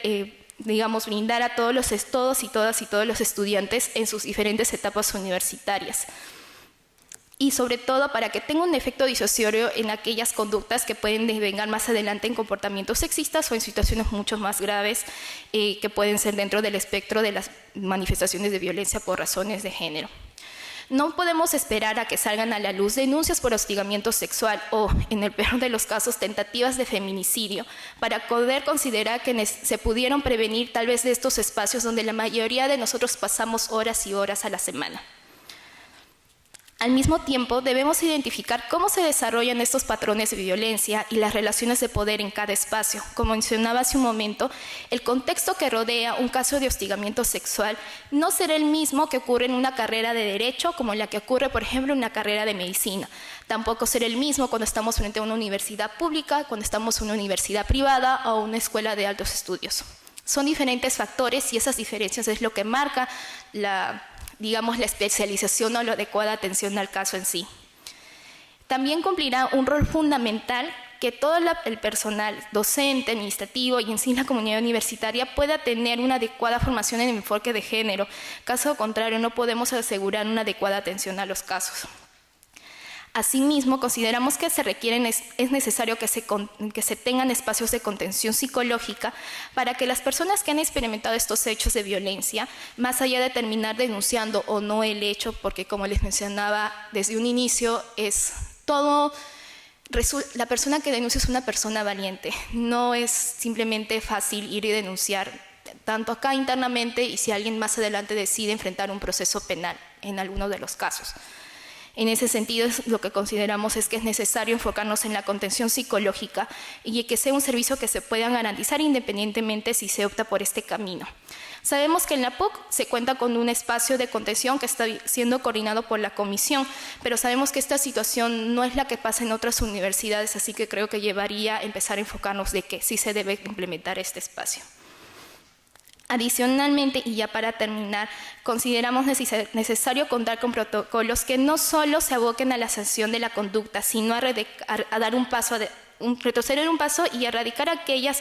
digamos, brindar a todos y todos los estudiantes en sus diferentes etapas universitarias. Y sobre todo para que tenga un efecto disuasorio en aquellas conductas que pueden devengar más adelante en comportamientos sexistas o en situaciones mucho más graves que pueden ser dentro del espectro de las manifestaciones de violencia por razones de género. No podemos esperar a que salgan a la luz denuncias por hostigamiento sexual o, en el peor de los casos, tentativas de feminicidio para poder considerar que se pudieron prevenir tal vez de estos espacios donde la mayoría de nosotros pasamos horas y horas a la semana. Al mismo tiempo, debemos identificar cómo se desarrollan estos patrones de violencia y las relaciones de poder en cada espacio. Como mencionaba hace un momento, el contexto que rodea un caso de hostigamiento sexual no será el mismo que ocurre en una carrera de derecho como la que ocurre, por ejemplo, en una carrera de medicina. Tampoco será el mismo cuando estamos frente a una universidad pública, cuando estamos en una universidad privada o una escuela de altos estudios. Son diferentes factores y esas diferencias es lo que marca la especialización o la adecuada atención al caso en sí. También cumplirá un rol fundamental que todo el personal docente, administrativo y en sí la comunidad universitaria pueda tener una adecuada formación en el enfoque de género. Caso contrario, no podemos asegurar una adecuada atención a los casos. Asimismo, consideramos que es necesario que se tengan espacios de contención psicológica para que las personas que han experimentado estos hechos de violencia, más allá de terminar denunciando o no el hecho, porque como les mencionaba desde un inicio, la persona que denuncia es una persona valiente. No es simplemente fácil ir y denunciar, tanto acá internamente y si alguien más adelante decide enfrentar un proceso penal en alguno de los casos. En ese sentido, lo que consideramos es que es necesario enfocarnos en la contención psicológica y que sea un servicio que se pueda garantizar independientemente si se opta por este camino. Sabemos que en la PUC se cuenta con un espacio de contención que está siendo coordinado por la comisión, pero sabemos que esta situación no es la que pasa en otras universidades, así que creo que llevaría a empezar a enfocarnos de que sí se debe implementar este espacio. Adicionalmente, y ya para terminar, consideramos necesario contar con protocolos que no solo se aboquen a la sanción de la conducta, sino a dar un paso, retroceder un paso y erradicar aquellas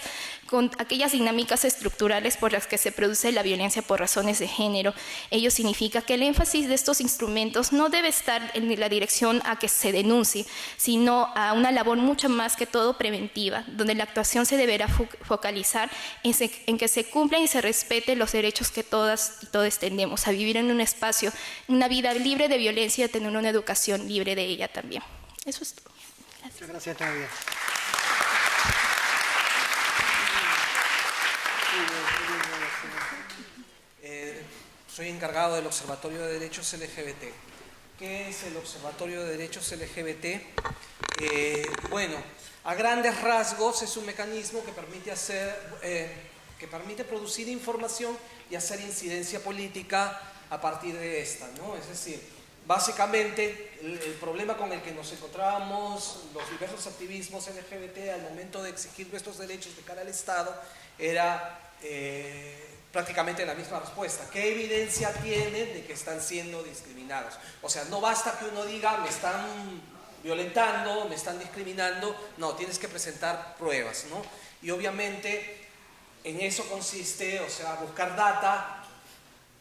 dinámicas estructurales por las que se produce la violencia por razones de género. Ello significa que el énfasis de estos instrumentos no debe estar en la dirección a que se denuncie, sino a una labor mucho más que todo preventiva, donde la actuación se deberá focalizar en que se cumplan y se respeten los derechos que todas y todos tenemos, a vivir en un espacio, una vida libre de violencia y a tener una educación libre de ella también. Eso es todo. Muchas gracias, Nadia. Soy encargado del Observatorio de Derechos LGBT. ¿Qué es el Observatorio de Derechos LGBT? Bueno, a grandes rasgos es un mecanismo que permite producir información y hacer incidencia política a partir de esta, ¿no? Es decir, básicamente el problema con el que nos encontrábamos los diversos activismos LGBT al momento de exigir nuestros derechos de cara al Estado era prácticamente la misma respuesta. ¿Qué evidencia tienen de que están siendo discriminados? O sea, no basta que uno diga me están violentando, me están discriminando, no, tienes que presentar pruebas, ¿no? Y obviamente en eso consiste, o sea, buscar data,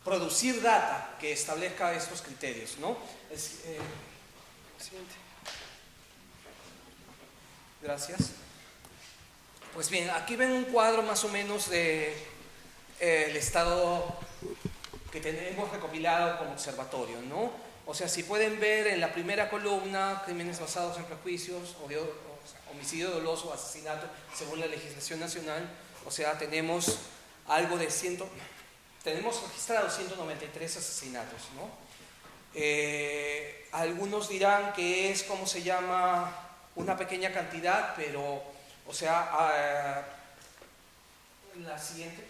producir data que establezca estos criterios, ¿no? Siguiente. Gracias. Pues bien, aquí ven un cuadro más o menos de el estado que tenemos recopilado como observatorio, ¿no? O sea, si pueden ver en la primera columna, crímenes basados en prejuicios, homicidio doloso, asesinato, según la legislación nacional, o sea, tenemos algo de tenemos registrados 193 asesinatos, ¿no? Algunos dirán que es, ¿cómo se llama?, una pequeña cantidad, pero, o sea, la siguiente.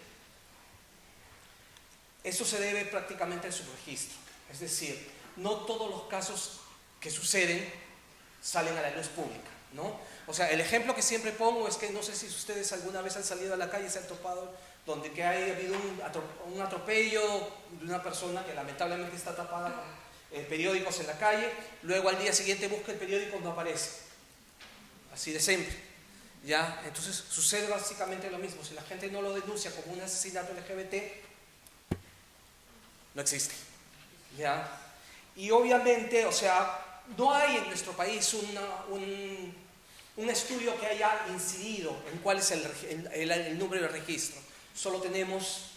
Eso se debe prácticamente al subregistro, es decir, no todos los casos que suceden salen a la luz pública, ¿no? O sea, el ejemplo que siempre pongo es que no sé si ustedes alguna vez han salido a la calle y se han topado donde que haya habido un atropello de una persona que lamentablemente está tapada con periódicos en la calle, luego al día siguiente busca el periódico y no aparece, así de siempre, ¿ya? Entonces sucede básicamente lo mismo. Si la gente no lo denuncia como un asesinato LGBT, no existe, ¿ya? Y obviamente, o sea, no hay en nuestro país un estudio que haya incidido en cuál es el número de registro. Solo tenemos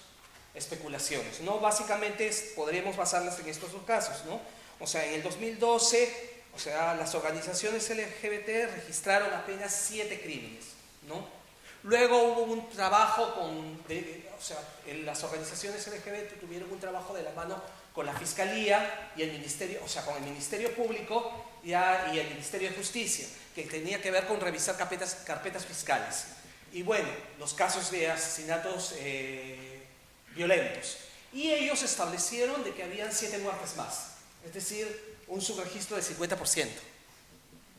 especulaciones, ¿no? Básicamente podremos basarlas en estos dos casos, ¿no? O sea, en el 2012, o sea, las organizaciones LGBT registraron apenas 7 crímenes, ¿no? Luego hubo un trabajo o sea, las organizaciones LGBT tuvieron un trabajo de la mano con la Fiscalía y el Ministerio, o sea, con el Ministerio Público y el Ministerio de Justicia, que tenía que ver con revisar carpetas fiscales. Y bueno, los casos de asesinatos violentos. Y ellos establecieron de que habían 7 muertes más, es decir, un subregistro del 50%,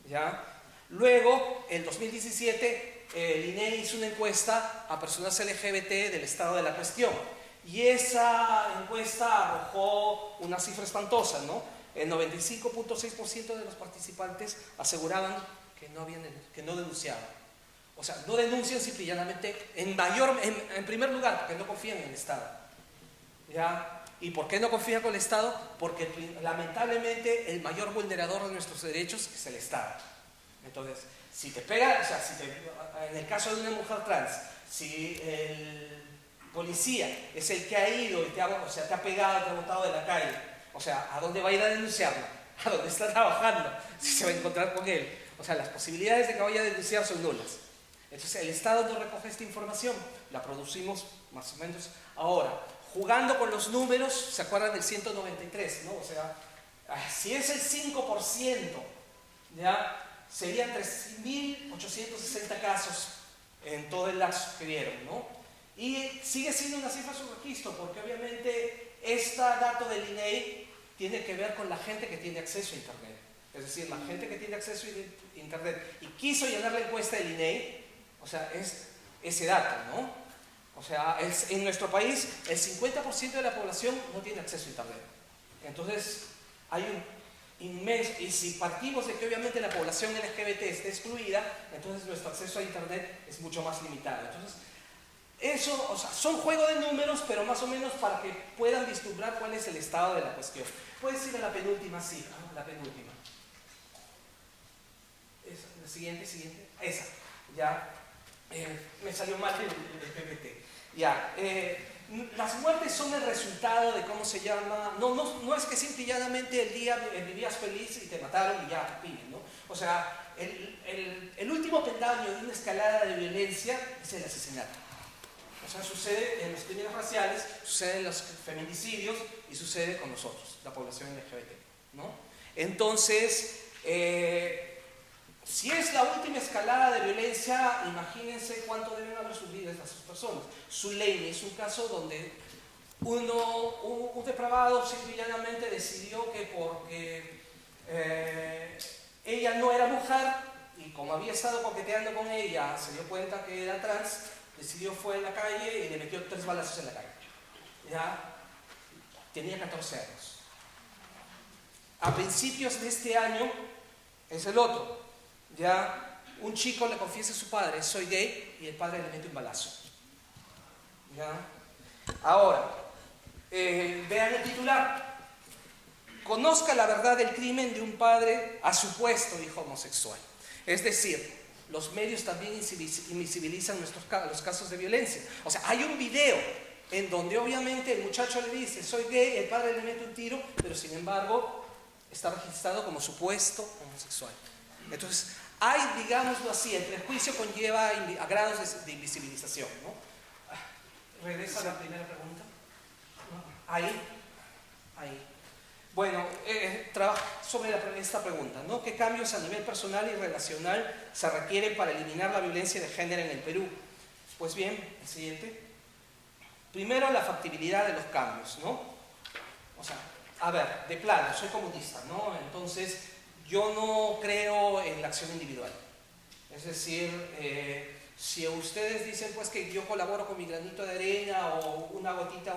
¿ya? Luego, en 2017, el INE hizo una encuesta a personas LGBT del estado de la cuestión. Y esa encuesta arrojó una cifra espantosa, ¿no? El 95.6% de los participantes aseguraban que no denunciaban. O sea, no denuncian simple y llanamente, en primer lugar, porque no confían en el Estado, ¿ya? ¿Y por qué no confían con el Estado? Porque lamentablemente el mayor vulnerador de nuestros derechos es el Estado. Entonces, si te pega, o sea, en el caso de una mujer trans, si el policía es el que ha ido y te ha pegado, te ha botado de la calle, o sea, ¿a dónde va a ir a denunciarlo? ¿A dónde está trabajando? Si se va a encontrar con él. O sea, las posibilidades de que vaya a denunciar son nulas. Entonces, el Estado no recoge esta información, la producimos más o menos ahora. Jugando con los números, ¿se acuerdan del 193, no? O sea, Si es el 5%, ¿ya? Serían 3.860 casos en todo el lapso que vieron, ¿no? Y sigue siendo una cifra subregistro, porque obviamente este dato del INEI tiene que ver con la gente que tiene acceso a Internet. Es decir, la gente que tiene acceso a Internet y quiso llenar la encuesta del INEI, o sea, es ese dato, ¿no? O sea, en nuestro país el 50% de la población no tiene acceso a Internet. Entonces, hay un inmenso, y si partimos de que obviamente la población LGBT esté excluida, entonces nuestro acceso a Internet es mucho más limitado. Entonces, eso, o sea, son juegos de números, pero más o menos para que puedan vislumbrar cuál es el estado de la cuestión. Puedes ir a la penúltima cifra, ¿no? La penúltima. Esa, la siguiente, esa, ya. Me salió mal el PPT. Ya, las muertes son el resultado de, ¿cómo se llama? No es que simple y llanamente el día vivías feliz y te mataron y ya, piden, ¿no? O sea, el último peldaño de una escalada de violencia es el asesinato. O sea, sucede en los crímenes raciales, sucede en los feminicidios y sucede con nosotros, la población LGBT, ¿no? Entonces, si es la última escalada de violencia, imagínense cuánto deben haber sufrido esas personas. Zuleini es un caso donde un depravado simplemente decidió que porque ella no era mujer y como había estado coqueteando con ella, se dio cuenta que era trans, decidió fue a la calle y le metió 3 balazos en la calle. Ya tenía 14 años. A principios de este año es el otro. Ya un chico le confiesa a su padre, soy gay, y el padre le mete un balazo. ¿Ya? Ahora, vean el titular. Conozca la verdad del crimen de un padre a supuesto hijo homosexual. Es decir, los medios también invisibilizan los casos de violencia. O sea, hay un video en donde obviamente el muchacho le dice, soy gay, el padre le mete un tiro, pero sin embargo está registrado como supuesto homosexual. Entonces, hay, digámoslo así, el prejuicio conlleva a grados de invisibilización, ¿no? Regresa a la primera pregunta. Ahí. Bueno, trabaja sobre esta pregunta, ¿no? ¿Qué cambios a nivel personal y relacional se requieren para eliminar la violencia de género en el Perú? Pues bien, el siguiente. Primero, la factibilidad de los cambios, ¿no? O sea, a ver, de plano, soy comunista, ¿no? Entonces, yo no creo en la acción individual. Es decir, si ustedes dicen pues que yo colaboro con mi granito de arena o una gotita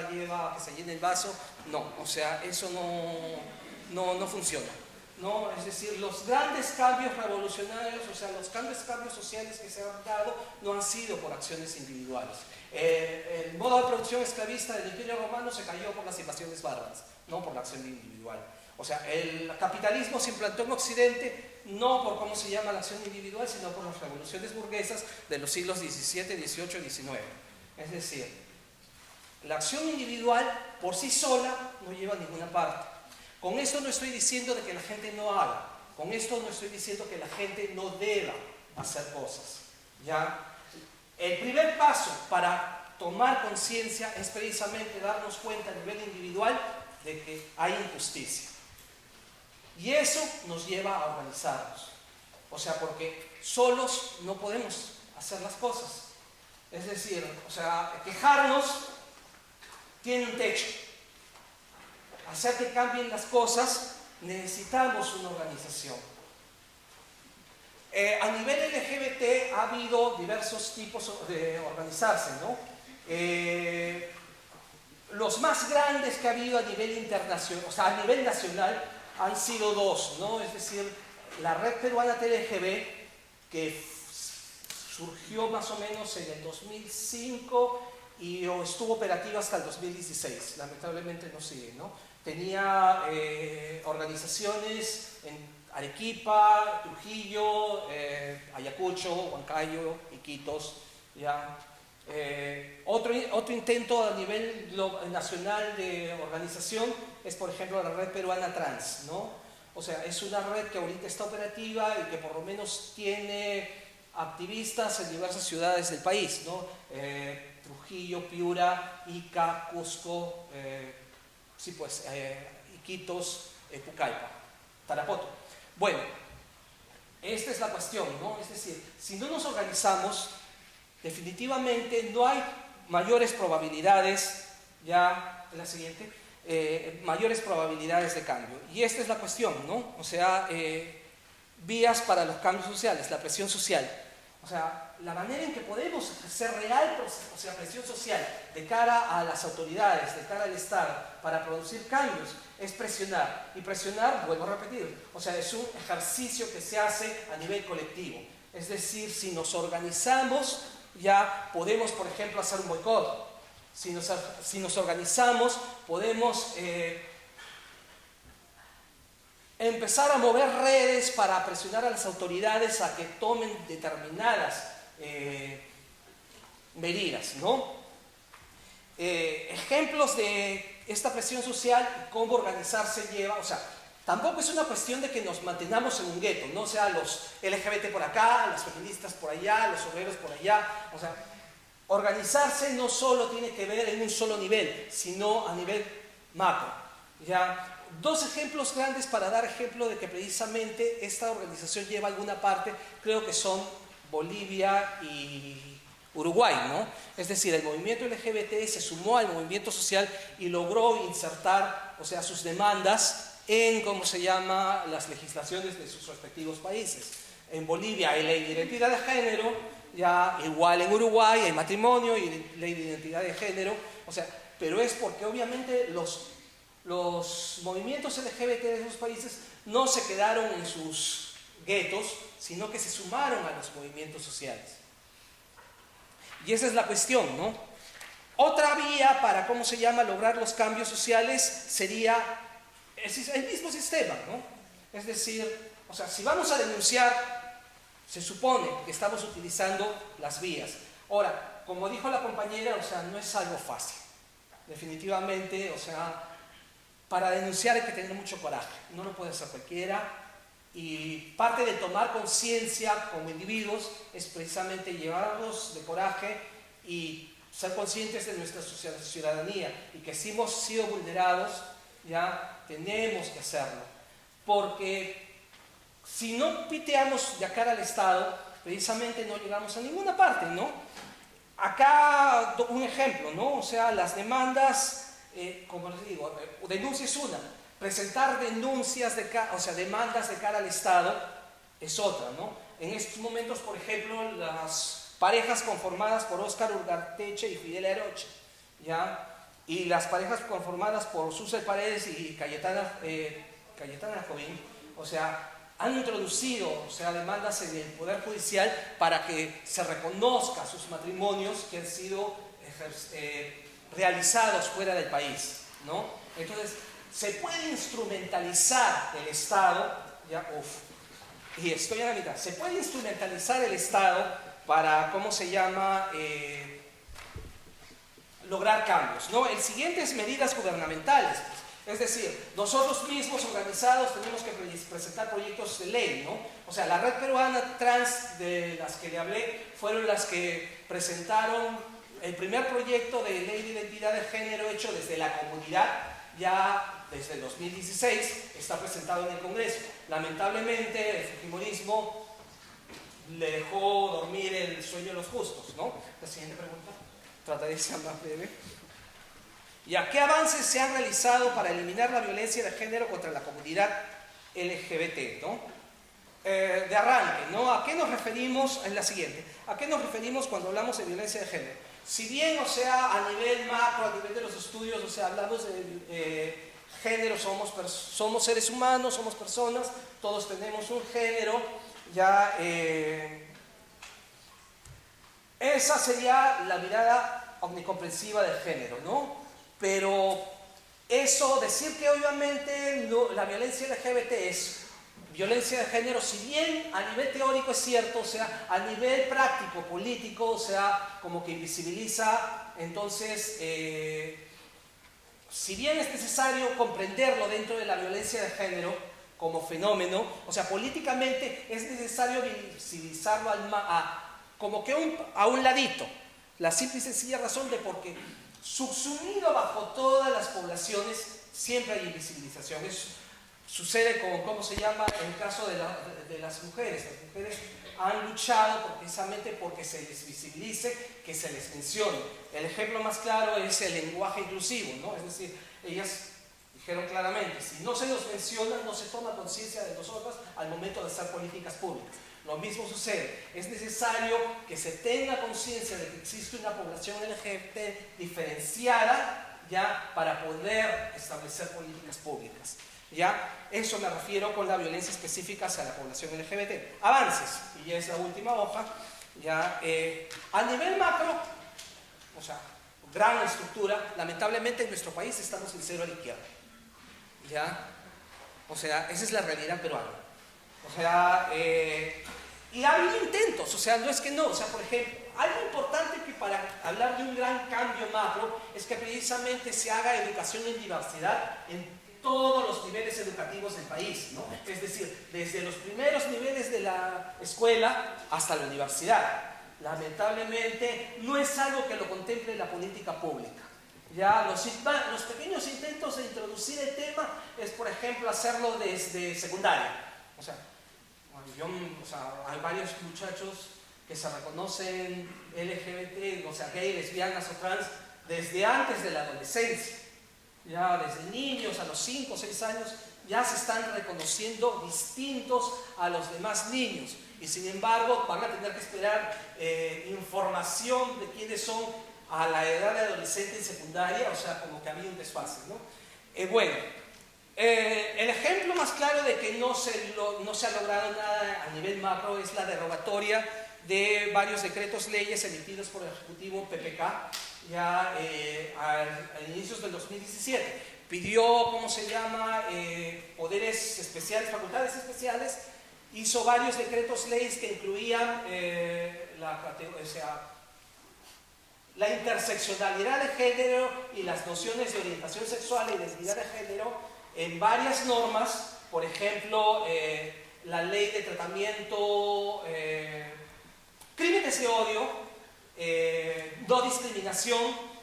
lleva a que se llene el vaso, no, o sea, eso no funciona, ¿no? Es decir, los grandes cambios revolucionarios, o sea, los cambios sociales que se han dado no han sido por acciones individuales. El modo de producción esclavista del Imperio Romano se cayó por las invasiones bárbaras, no por la acción individual. O sea, el capitalismo se implantó en Occidente no por cómo se llama la acción individual, sino por las revoluciones burguesas de los siglos XVII, XVIII y XIX. Es decir, la acción individual por sí sola no lleva a ninguna parte. Con esto no estoy diciendo de que la gente no haga, con esto no estoy diciendo que la gente no deba hacer cosas, ¿ya? El primer paso para tomar conciencia es precisamente darnos cuenta a nivel individual de que hay injusticia. Y eso nos lleva a organizarnos. O sea, porque solos no podemos hacer las cosas. Es decir, o sea, quejarnos tiene un techo. Hacer que cambien las cosas, necesitamos una organización. A nivel LGBT ha habido diversos tipos de organizarse, ¿no? Los más grandes que ha habido a nivel internacional, o sea, a nivel nacional, han sido 2, ¿no? Es decir, la Red Peruana TLGB, que surgió más o menos en el 2005 y estuvo operativa hasta el 2016, lamentablemente no sigue, ¿no? Tenía organizaciones en Arequipa, Trujillo, Ayacucho, Huancayo, Iquitos, ¿ya? Otro intento a nivel nacional de organización es, por ejemplo, la Red Peruana Trans, ¿no? O sea, es una red que ahorita está operativa y que por lo menos tiene activistas en diversas ciudades del país, ¿no? Trujillo, Piura, Ica, Cusco, Iquitos, Pucallpa, Tarapoto. Bueno, esta es la cuestión, ¿no? Es decir, si no nos organizamos, definitivamente no hay mayores probabilidades, ya la siguiente, mayores probabilidades de cambio. Y esta es la cuestión, ¿no? O sea, vías para los cambios sociales, la presión social. O sea, la manera en que podemos hacer real, o sea, presión social de cara a las autoridades, de cara al Estado, para producir cambios, es presionar. Y presionar, vuelvo a repetir, o sea, es un ejercicio que se hace a nivel colectivo. Es decir, si nos organizamos, ya podemos, por ejemplo, hacer un boicot. Si nos organizamos, podemos empezar a mover redes para presionar a las autoridades a que tomen determinadas medidas, ¿no? Ejemplos de esta presión social y cómo organizarse lleva, o sea, tampoco es una cuestión de que nos mantengamos en un gueto, ¿no? O sea, los LGBT por acá, las feministas por allá, los obreros por allá, o sea, organizarse no solo tiene que ver en un solo nivel, sino a nivel macro, ¿ya? Dos ejemplos grandes para dar ejemplo de que precisamente esta organización lleva alguna parte, creo que son Bolivia y Uruguay, ¿no? Es decir, el movimiento LGBT se sumó al movimiento social y logró insertar, o sea, sus demandas en, ¿cómo se llama?, las legislaciones de sus respectivos países. En Bolivia hay ley de identidad de género, ya igual en Uruguay hay matrimonio y ley de identidad de género, o sea, pero es porque obviamente los movimientos LGBT de esos países no se quedaron en sus guetos, sino que se sumaron a los movimientos sociales. Y esa es la cuestión, ¿no? Otra vía para, ¿cómo se llama?, lograr los cambios sociales sería el mismo sistema, ¿no? Es decir, o sea, si vamos a denunciar, se supone que estamos utilizando las vías. Ahora, como dijo la compañera, o sea, no es algo fácil. Definitivamente, o sea, para denunciar hay que tener mucho coraje, no lo puede hacer cualquiera, y parte de tomar conciencia como individuos es precisamente llevarnos de coraje y ser conscientes de nuestra ciudadanía y que si hemos sido vulnerados, ya tenemos que hacerlo, porque si no piteamos de cara al Estado, precisamente no llegamos a ninguna parte, ¿no? Acá un ejemplo, ¿no? O sea, las demandas... como les digo, denuncia es una, presentar denuncias, o sea, demandas de cara al Estado es otra, ¿no? En estos momentos, por ejemplo, las parejas conformadas por Óscar Urgarteche y Fidel Aroche, ¿ya? Y las parejas conformadas por Susel Paredes y Cayetana Jobim, o sea, han introducido, o sea, demandas en el Poder Judicial para que se reconozca sus matrimonios que han sido realizados fuera del país, ¿no? Entonces, se puede instrumentalizar el Estado, y estoy a la mitad, se puede instrumentalizar el Estado para, ¿cómo se llama?, lograr cambios, ¿no? El siguiente es medidas gubernamentales, es decir, nosotros mismos organizados tenemos que presentar proyectos de ley, ¿no? O sea, la Red Peruana Trans, de las que le hablé, fueron las que presentaron el primer proyecto de ley de identidad de género hecho desde la comunidad, ya desde el 2016, está presentado en el Congreso. Lamentablemente, el fujimorismo le dejó dormir el sueño de los justos, ¿no? La siguiente pregunta, trataré de ser más breve. ¿Ya qué avances se han realizado para eliminar la violencia de género contra la comunidad LGBT, ¿no? De arranque, ¿no? ¿A qué nos referimos? Es la siguiente. ¿A qué nos referimos cuando hablamos de violencia de género? Si bien, o sea, a nivel macro, a nivel de los estudios, o sea, hablamos de género, somos seres humanos, somos personas, todos tenemos un género, ya esa sería la mirada omnicomprensiva del género, ¿no? Pero eso, decir que obviamente la violencia LGBT es violencia de género, si bien a nivel teórico es cierto, o sea, a nivel práctico, político, o sea, como que invisibiliza, entonces, si bien es necesario comprenderlo dentro de la violencia de género como fenómeno, o sea, políticamente es necesario visibilizarlo como que a un ladito, la simple y sencilla razón de porque subsumido bajo todas las poblaciones siempre hay invisibilización. Sucede con, ¿cómo se llama?, en el caso de las mujeres. Las mujeres han luchado precisamente porque se les visibilice, que se les mencione. El ejemplo más claro es el lenguaje inclusivo, ¿no? Es decir, ellas dijeron claramente, si no se nos menciona, no se toma conciencia de nosotras al momento de hacer políticas públicas. Lo mismo sucede, es necesario que se tenga conciencia de que existe una población LGBT diferenciada ya para poder establecer políticas públicas. ¿Ya? Eso me refiero con la violencia específica hacia la población LGBT. Avances, y ya es la última hoja, ya, a nivel macro, o sea, gran estructura, lamentablemente en nuestro país estamos en cero a la izquierda. ¿Ya? O sea, esa es la realidad peruana. O sea, y ha habido intentos, o sea, no es que no, o sea, por ejemplo, algo importante que para hablar de un gran cambio macro es que precisamente se haga educación en diversidad en todos los niveles educativos del país, ¿no? Es decir, desde los primeros niveles de la escuela hasta la universidad. Lamentablemente no es algo que lo contemple la política pública. Ya los pequeños intentos de introducir el tema es, por ejemplo, hacerlo desde secundaria. O sea, hay varios muchachos que se reconocen LGBT, o sea, gay, lesbianas o trans, desde antes de la adolescencia. Ya desde niños a los 5 o 6 años ya se están reconociendo distintos a los demás niños y sin embargo van a tener que esperar información de quiénes son a la edad de adolescente y secundaria, o sea, como que había un desfase, ¿no? El ejemplo más claro de que no se ha logrado nada a nivel macro es la derogatoria de varios decretos leyes emitidos por el Ejecutivo PPK ya a inicios del 2017. Pidió, ¿cómo se llama?, poderes especiales, facultades especiales, hizo varios decretos leyes que incluían la interseccionalidad de género y las nociones de orientación sexual e identidad de género en varias normas, por ejemplo, la ley de tratamiento, crímenes de odio, no discriminación,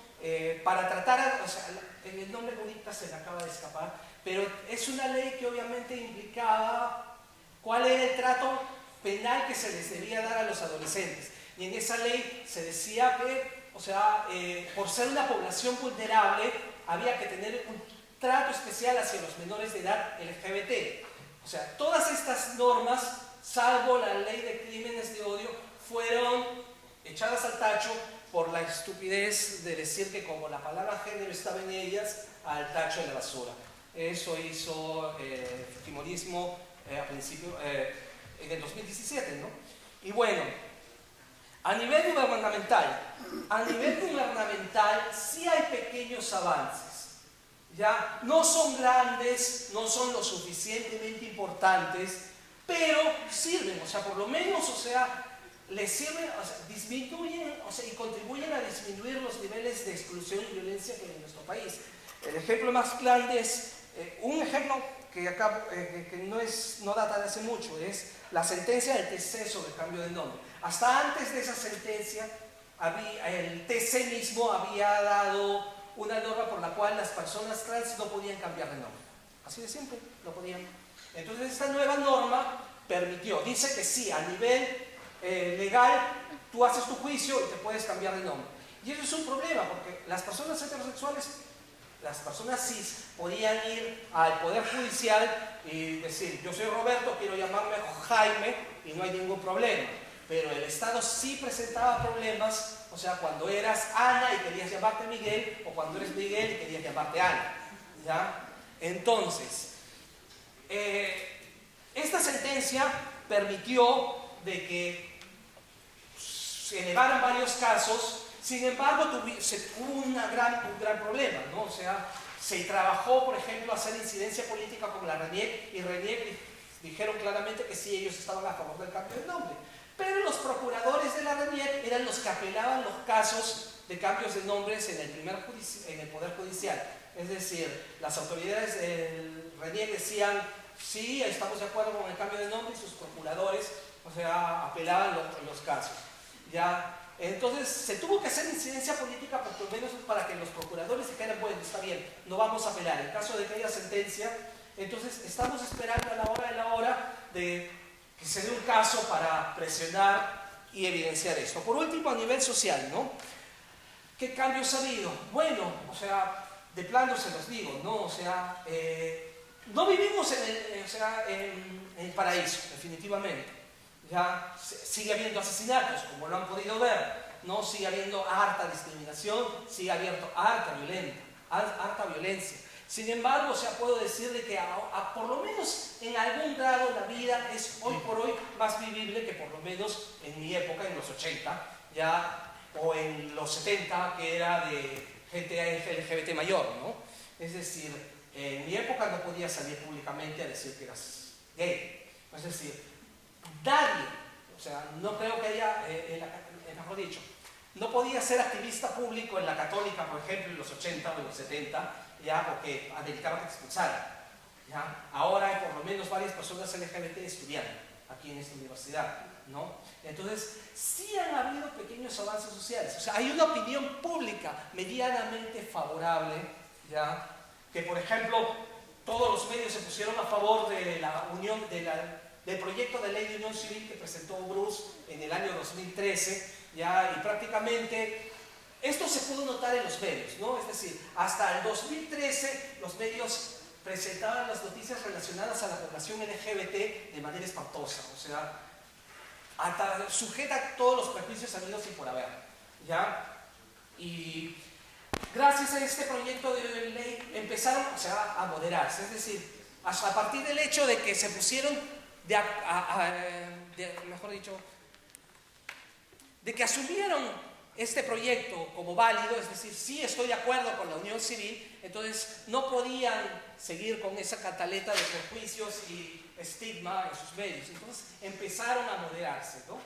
para tratar, o sea, el nombre bonito se le acaba de escapar, pero es una ley que obviamente implicaba cuál era el trato penal que se les debía dar a los adolescentes. Y en esa ley se decía que, o sea, por ser una población vulnerable, había que tener un trato especial hacia los menores de edad LGBT. O sea, todas estas normas, salvo la ley de crímenes de odio, fueron echadas al tacho por la estupidez de decir que como la palabra género estaba en ellas, al tacho de la basura. Eso hizo el fujimorismo a principio, en el 2017, ¿no? Y bueno, a nivel gubernamental sí hay pequeños avances. Ya no son grandes, no son lo suficientemente importantes, pero sirven, o sea, por lo menos, o sea, les sirven, o sea, disminuyen, o sea, y contribuyen a disminuir los niveles de exclusión y violencia que hay en nuestro país. El ejemplo más grande es, un ejemplo que acá no data de hace mucho, es la sentencia del TC sobre cambio de nombre. Hasta antes de esa sentencia, el TC mismo había dado una norma por la cual las personas trans no podían cambiar de nombre. Así de simple, no podían. Entonces esta nueva norma permitió, dice que sí, a nivel legal, tú haces tu juicio y te puedes cambiar de nombre. Y eso es un problema, porque las personas heterosexuales, las personas cis, podían ir al Poder Judicial y decir, yo soy Roberto, quiero llamarme Jaime, y no hay ningún problema. Pero el Estado sí presentaba problemas, o sea, cuando eras Ana y querías llamarte Miguel, o cuando eres Miguel y querías llamarte Ana, ¿ya? Entonces, esta sentencia permitió de que se elevaran varios casos. Sin embargo, hubo un gran problema, ¿no? O sea, se trabajó, por ejemplo, hacer incidencia política con la RENIEC, y RENIEC dijeron claramente que sí, ellos estaban a favor del cambio de nombre. Pero los procuradores de la RENIEC eran los que apelaban los casos de cambios de nombres en el Poder Judicial. Es decir, las autoridades del RENIEC decían, sí, estamos de acuerdo con el cambio de nombre, y sus procuradores, o sea, apelaban los casos. ¿Ya? Entonces se tuvo que hacer incidencia política, por lo menos para que los procuradores dijeran, bueno, está bien, no vamos a apelar. En caso de que haya sentencia, Entonces estamos esperando a la hora de que se dé un caso para presionar y evidenciar esto. Por último, a nivel social, ¿no? ¿Qué cambios ha habido? Bueno, o sea, de plano se los digo, ¿no? O sea, no vivimos en el paraíso, definitivamente. Ya sigue habiendo asesinatos, como lo han podido ver, ¿no? Sigue habiendo harta discriminación, sigue habiendo harta violencia. Sin embargo, o sea, puedo decir de que por lo menos en algún grado la vida es hoy por hoy más vivible que por lo menos en mi época, en los 80, ya, o en los 70, que era de gente LGBT mayor, ¿no? Es decir, en mi época no podías salir públicamente a decir que eras gay. Es decir, nadie, o sea, no creo que haya, mejor dicho, no podía ser activista público en la católica, por ejemplo, en los 80 o en los 70, ya, porque americaba que te expulsaran. ¿Ya? Ahora hay por lo menos varias personas LGBT estudiando aquí en esta universidad, ¿no? Entonces, sí han habido pequeños avances sociales. O sea, hay una opinión pública medianamente favorable, ¿ya? Que, por ejemplo, todos los medios se pusieron a favor de la unión, del proyecto de ley de unión civil que presentó Bruce en el año 2013, ¿ya? Y prácticamente esto se pudo notar en los medios, ¿no? Es decir, hasta el 2013 los medios presentaban las noticias relacionadas a la población LGBT de manera espantosa, o sea, hasta sujeta a todos los prejuicios habidos y por haber, ¿ya? Y gracias a este proyecto de ley empezaron, o sea, a moderarse, es decir, a partir del hecho de que se pusieron, mejor dicho, de que asumieron este proyecto como válido, es decir, sí estoy de acuerdo con la unión civil, entonces no podían seguir con esa cataleta de prejuicios y estigma en sus medios, entonces empezaron a moderarse, ¿no?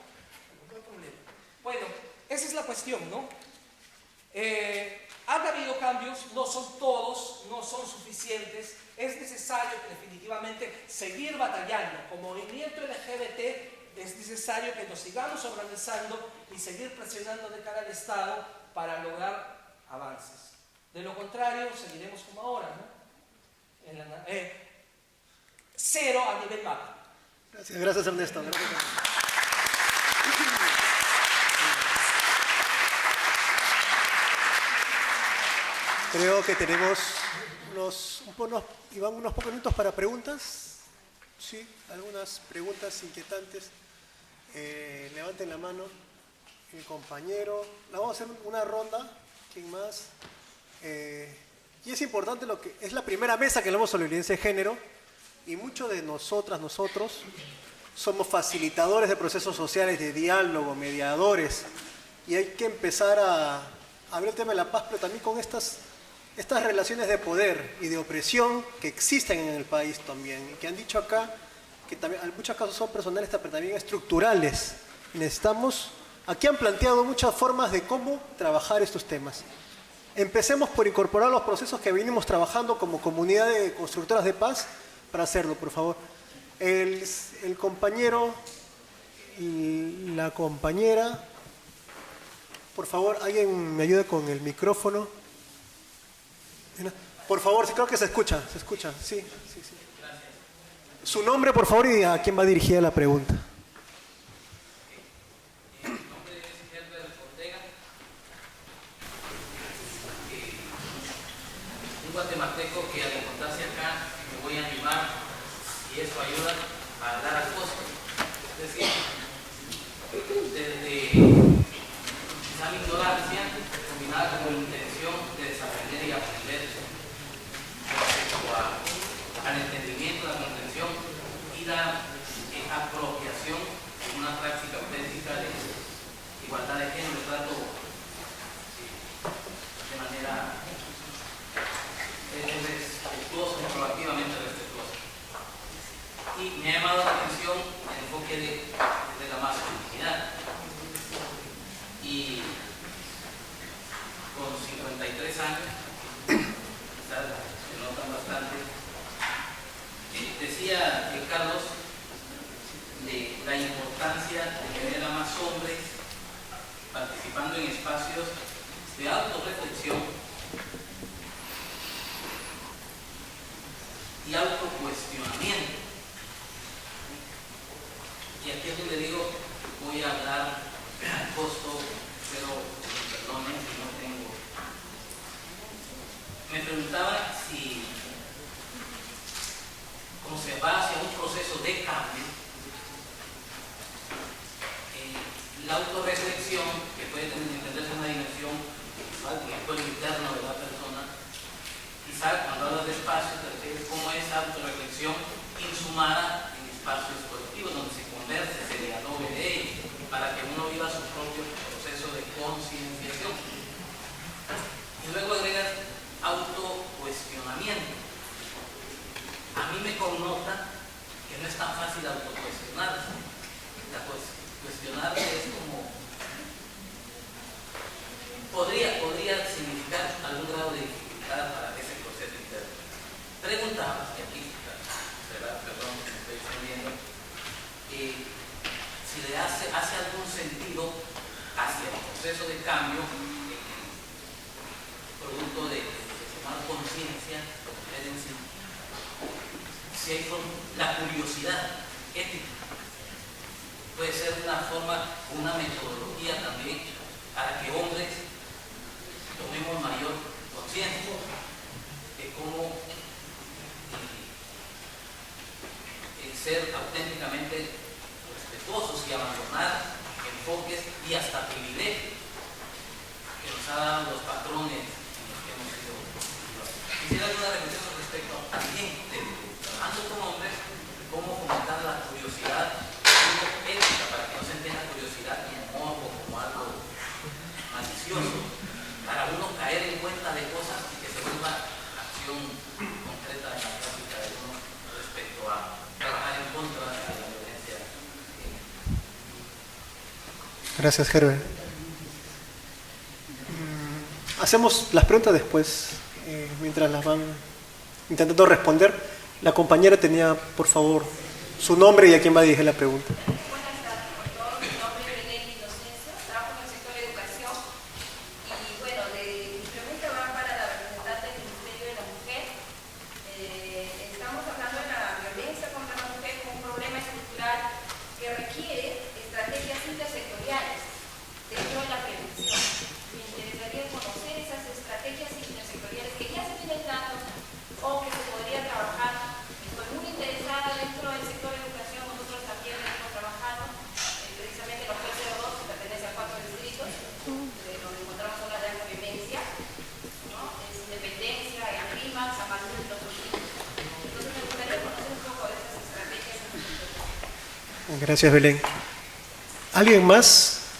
Bueno, esa es la cuestión, ¿no? Han habido cambios, no son todos, no son suficientes, es necesario que definitivamente seguir batallando como movimiento LGBT. Es necesario que nos sigamos organizando y seguir presionando de cara al Estado para lograr avances. De lo contrario, seguiremos como ahora, ¿no? Cero a nivel macro. Gracias Ernesto. Gracias. Creo que tenemos unos pocos minutos para preguntas. Sí, algunas preguntas inquietantes. Levanten la mano. El compañero. Vamos a hacer una ronda. ¿Quién más? Y es importante lo que es la primera mesa que hablamos sobre violencia de género. Y muchos de nosotros, somos facilitadores de procesos sociales, de diálogo, mediadores. Y hay que empezar a hablar el tema de la paz, pero también con estas relaciones de poder y de opresión que existen en el país también. Y que han dicho acá que también en muchos casos son personales, pero también estructurales. Y necesitamos, aquí han planteado muchas formas de cómo trabajar estos temas. Empecemos por incorporar los procesos que venimos trabajando como comunidad de constructoras de paz para hacerlo, por favor. El compañero y la compañera, por favor, alguien me ayude con el micrófono. Por favor, creo que se escucha, sí. Su nombre, por favor, y a quién va dirigida la pregunta. Mi nombre es Herbert Ortega, un guatemalteco que al encontrarse acá me voy a animar y eso ayuda a dar al costo. Es decir, desde quizá la ignorancia combinada con la intención de desaprender y aprender respecto al entendimiento, la comprensión y la apropiación de una práctica auténtica de igualdad de género, trato de manera respetuosa, proactivamente respetuosa. Y me ha llamado la atención el enfoque de la masculinidad. Y con 53 años, quizás se notan bastante, decía Carlos de la importancia de tener a más hombres participando en espacios de autorreflexión y autocuestionamiento. Y aquí es donde digo, voy a hablar al costo, pero perdonen si no tengo. Me preguntaba si, como se va hacia un proceso de cambio, la autorreflexión, que puede entenderse en una dimensión en el pueblo interno de la persona, quizá cuando hablas de espacio te refieres cómo esa autorreflexión insumada en espacios colectivos, donde se converse, se dialogue de ello, para que uno viva su propio proceso de concienciación. Y luego agregas autocuestionamiento. A mí me connota que no es tan fácil autocuestionarse. Cuestionarse es como podría significar algún grado de dificultad para ese proceso interno. Preguntamos, y aquí perdón que me estoy extendiendo, si le hace algún sentido hacia el proceso de cambio producto de tomar conciencia, si hay la curiosidad ética. Puede ser una forma, una metodología también para que hombres tomemos mayor conciencia de cómo ser auténticamente respetuosos y abandonar enfoques y hasta privilegios que nos han dado los patrones en los que hemos sido. Quisiera alguna reflexión respecto también de trabajando con hombres, cómo fomentar la curiosidad ética, para que no se entienda curiosidad como morbo, como algo malicioso, para uno caer en cuenta de cosas y que se vuelva acción concreta en la práctica de uno respecto a trabajar en contra de la violencia. Gracias, Herbert. Hacemos las preguntas después, mientras las van intentando responder. La compañera tenía, por favor, su nombre y a quién va a dirigir la pregunta. Buenas tardes a todos. Mi nombre es Belén Inocencio, trabajo en el sector de educación. Y bueno, mi pregunta va para la representante del Ministerio de la Mujer. Estamos hablando de la violencia contra la mujer como un problema estructural que requiere estrategias intersectoriales dentro de la prevención. Me interesaría conocer esas estrategias intersectoriales que ya se vienen dando o que se podría trabajar. Estoy muy interesada dentro del sector de educación. Nosotros también hemos trabajado precisamente en los PCO2, que pertenece a 4 distritos, donde encontramos zonas de alta violencia, ¿no? Es Independencia, en Lima, San Martín y los otros distritos. Entonces me gustaría conocer un poco de esas estrategias. Gracias, Belén. ¿Alguien más?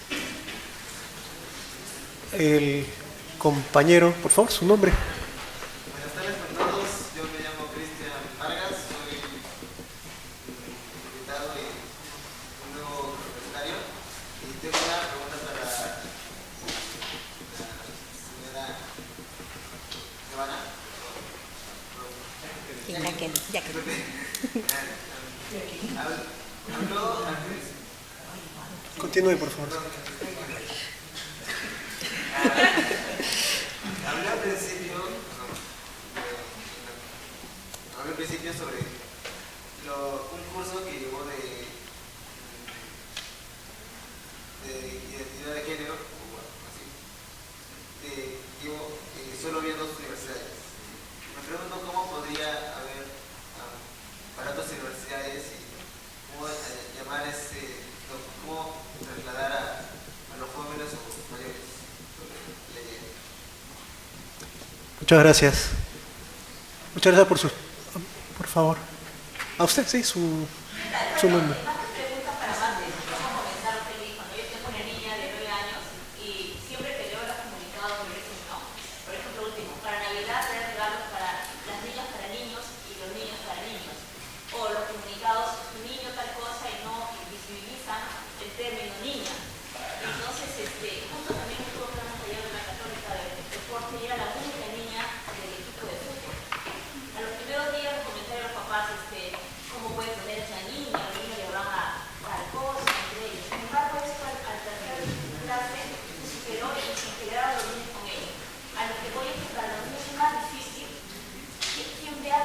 El compañero, por favor, su nombre. Buenas tardes con todos, yo me llamo Cristian Vargas, soy invitado y un nuevo universitario y tengo una pregunta para la señora Giovanna. Continúe, por favor. Hablé al principio sobre un curso que llevó de identidad de género, o bueno, así, solo había 2 universidades. Me pregunto cómo podría haber para otras universidades y cómo llamar cómo trasladar a los jóvenes o los mayores. Muchas gracias. Muchas gracias por su... Por favor. A usted, sí, su nombre.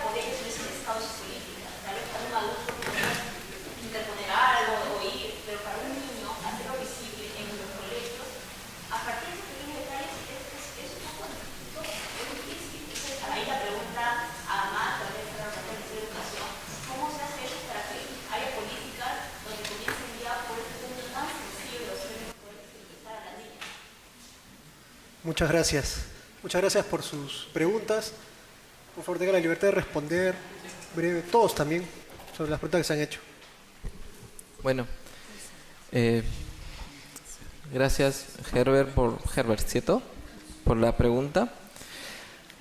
Por ellos en ese estado Muchas gracias. Muchas gracias por sus preguntas. Por favor, tenga la libertad de responder breve, todos también, sobre las preguntas que se han hecho. Bueno, gracias Herbert, ¿cierto? Por la pregunta.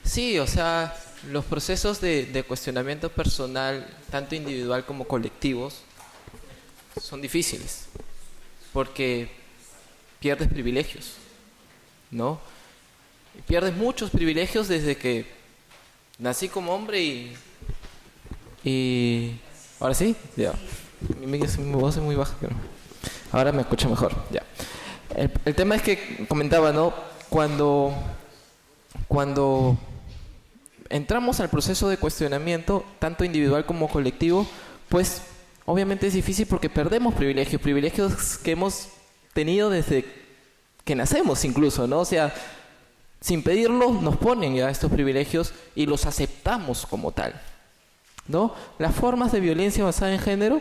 Sí, o sea, los procesos de cuestionamiento personal, tanto individual como colectivos, son difíciles, porque pierdes privilegios, ¿no? Y pierdes muchos privilegios desde que nací como hombre y ahora sí, ya. Mi voz es muy baja, pero ahora me escucho mejor, ya. El tema es que comentaba, ¿no? Cuando entramos al proceso de cuestionamiento, tanto individual como colectivo, pues obviamente es difícil porque perdemos privilegios que hemos tenido desde que nacemos incluso, ¿no? O sea, sin pedirlo nos ponen ya estos privilegios y los aceptamos como tal, ¿no? Las formas de violencia basada en género,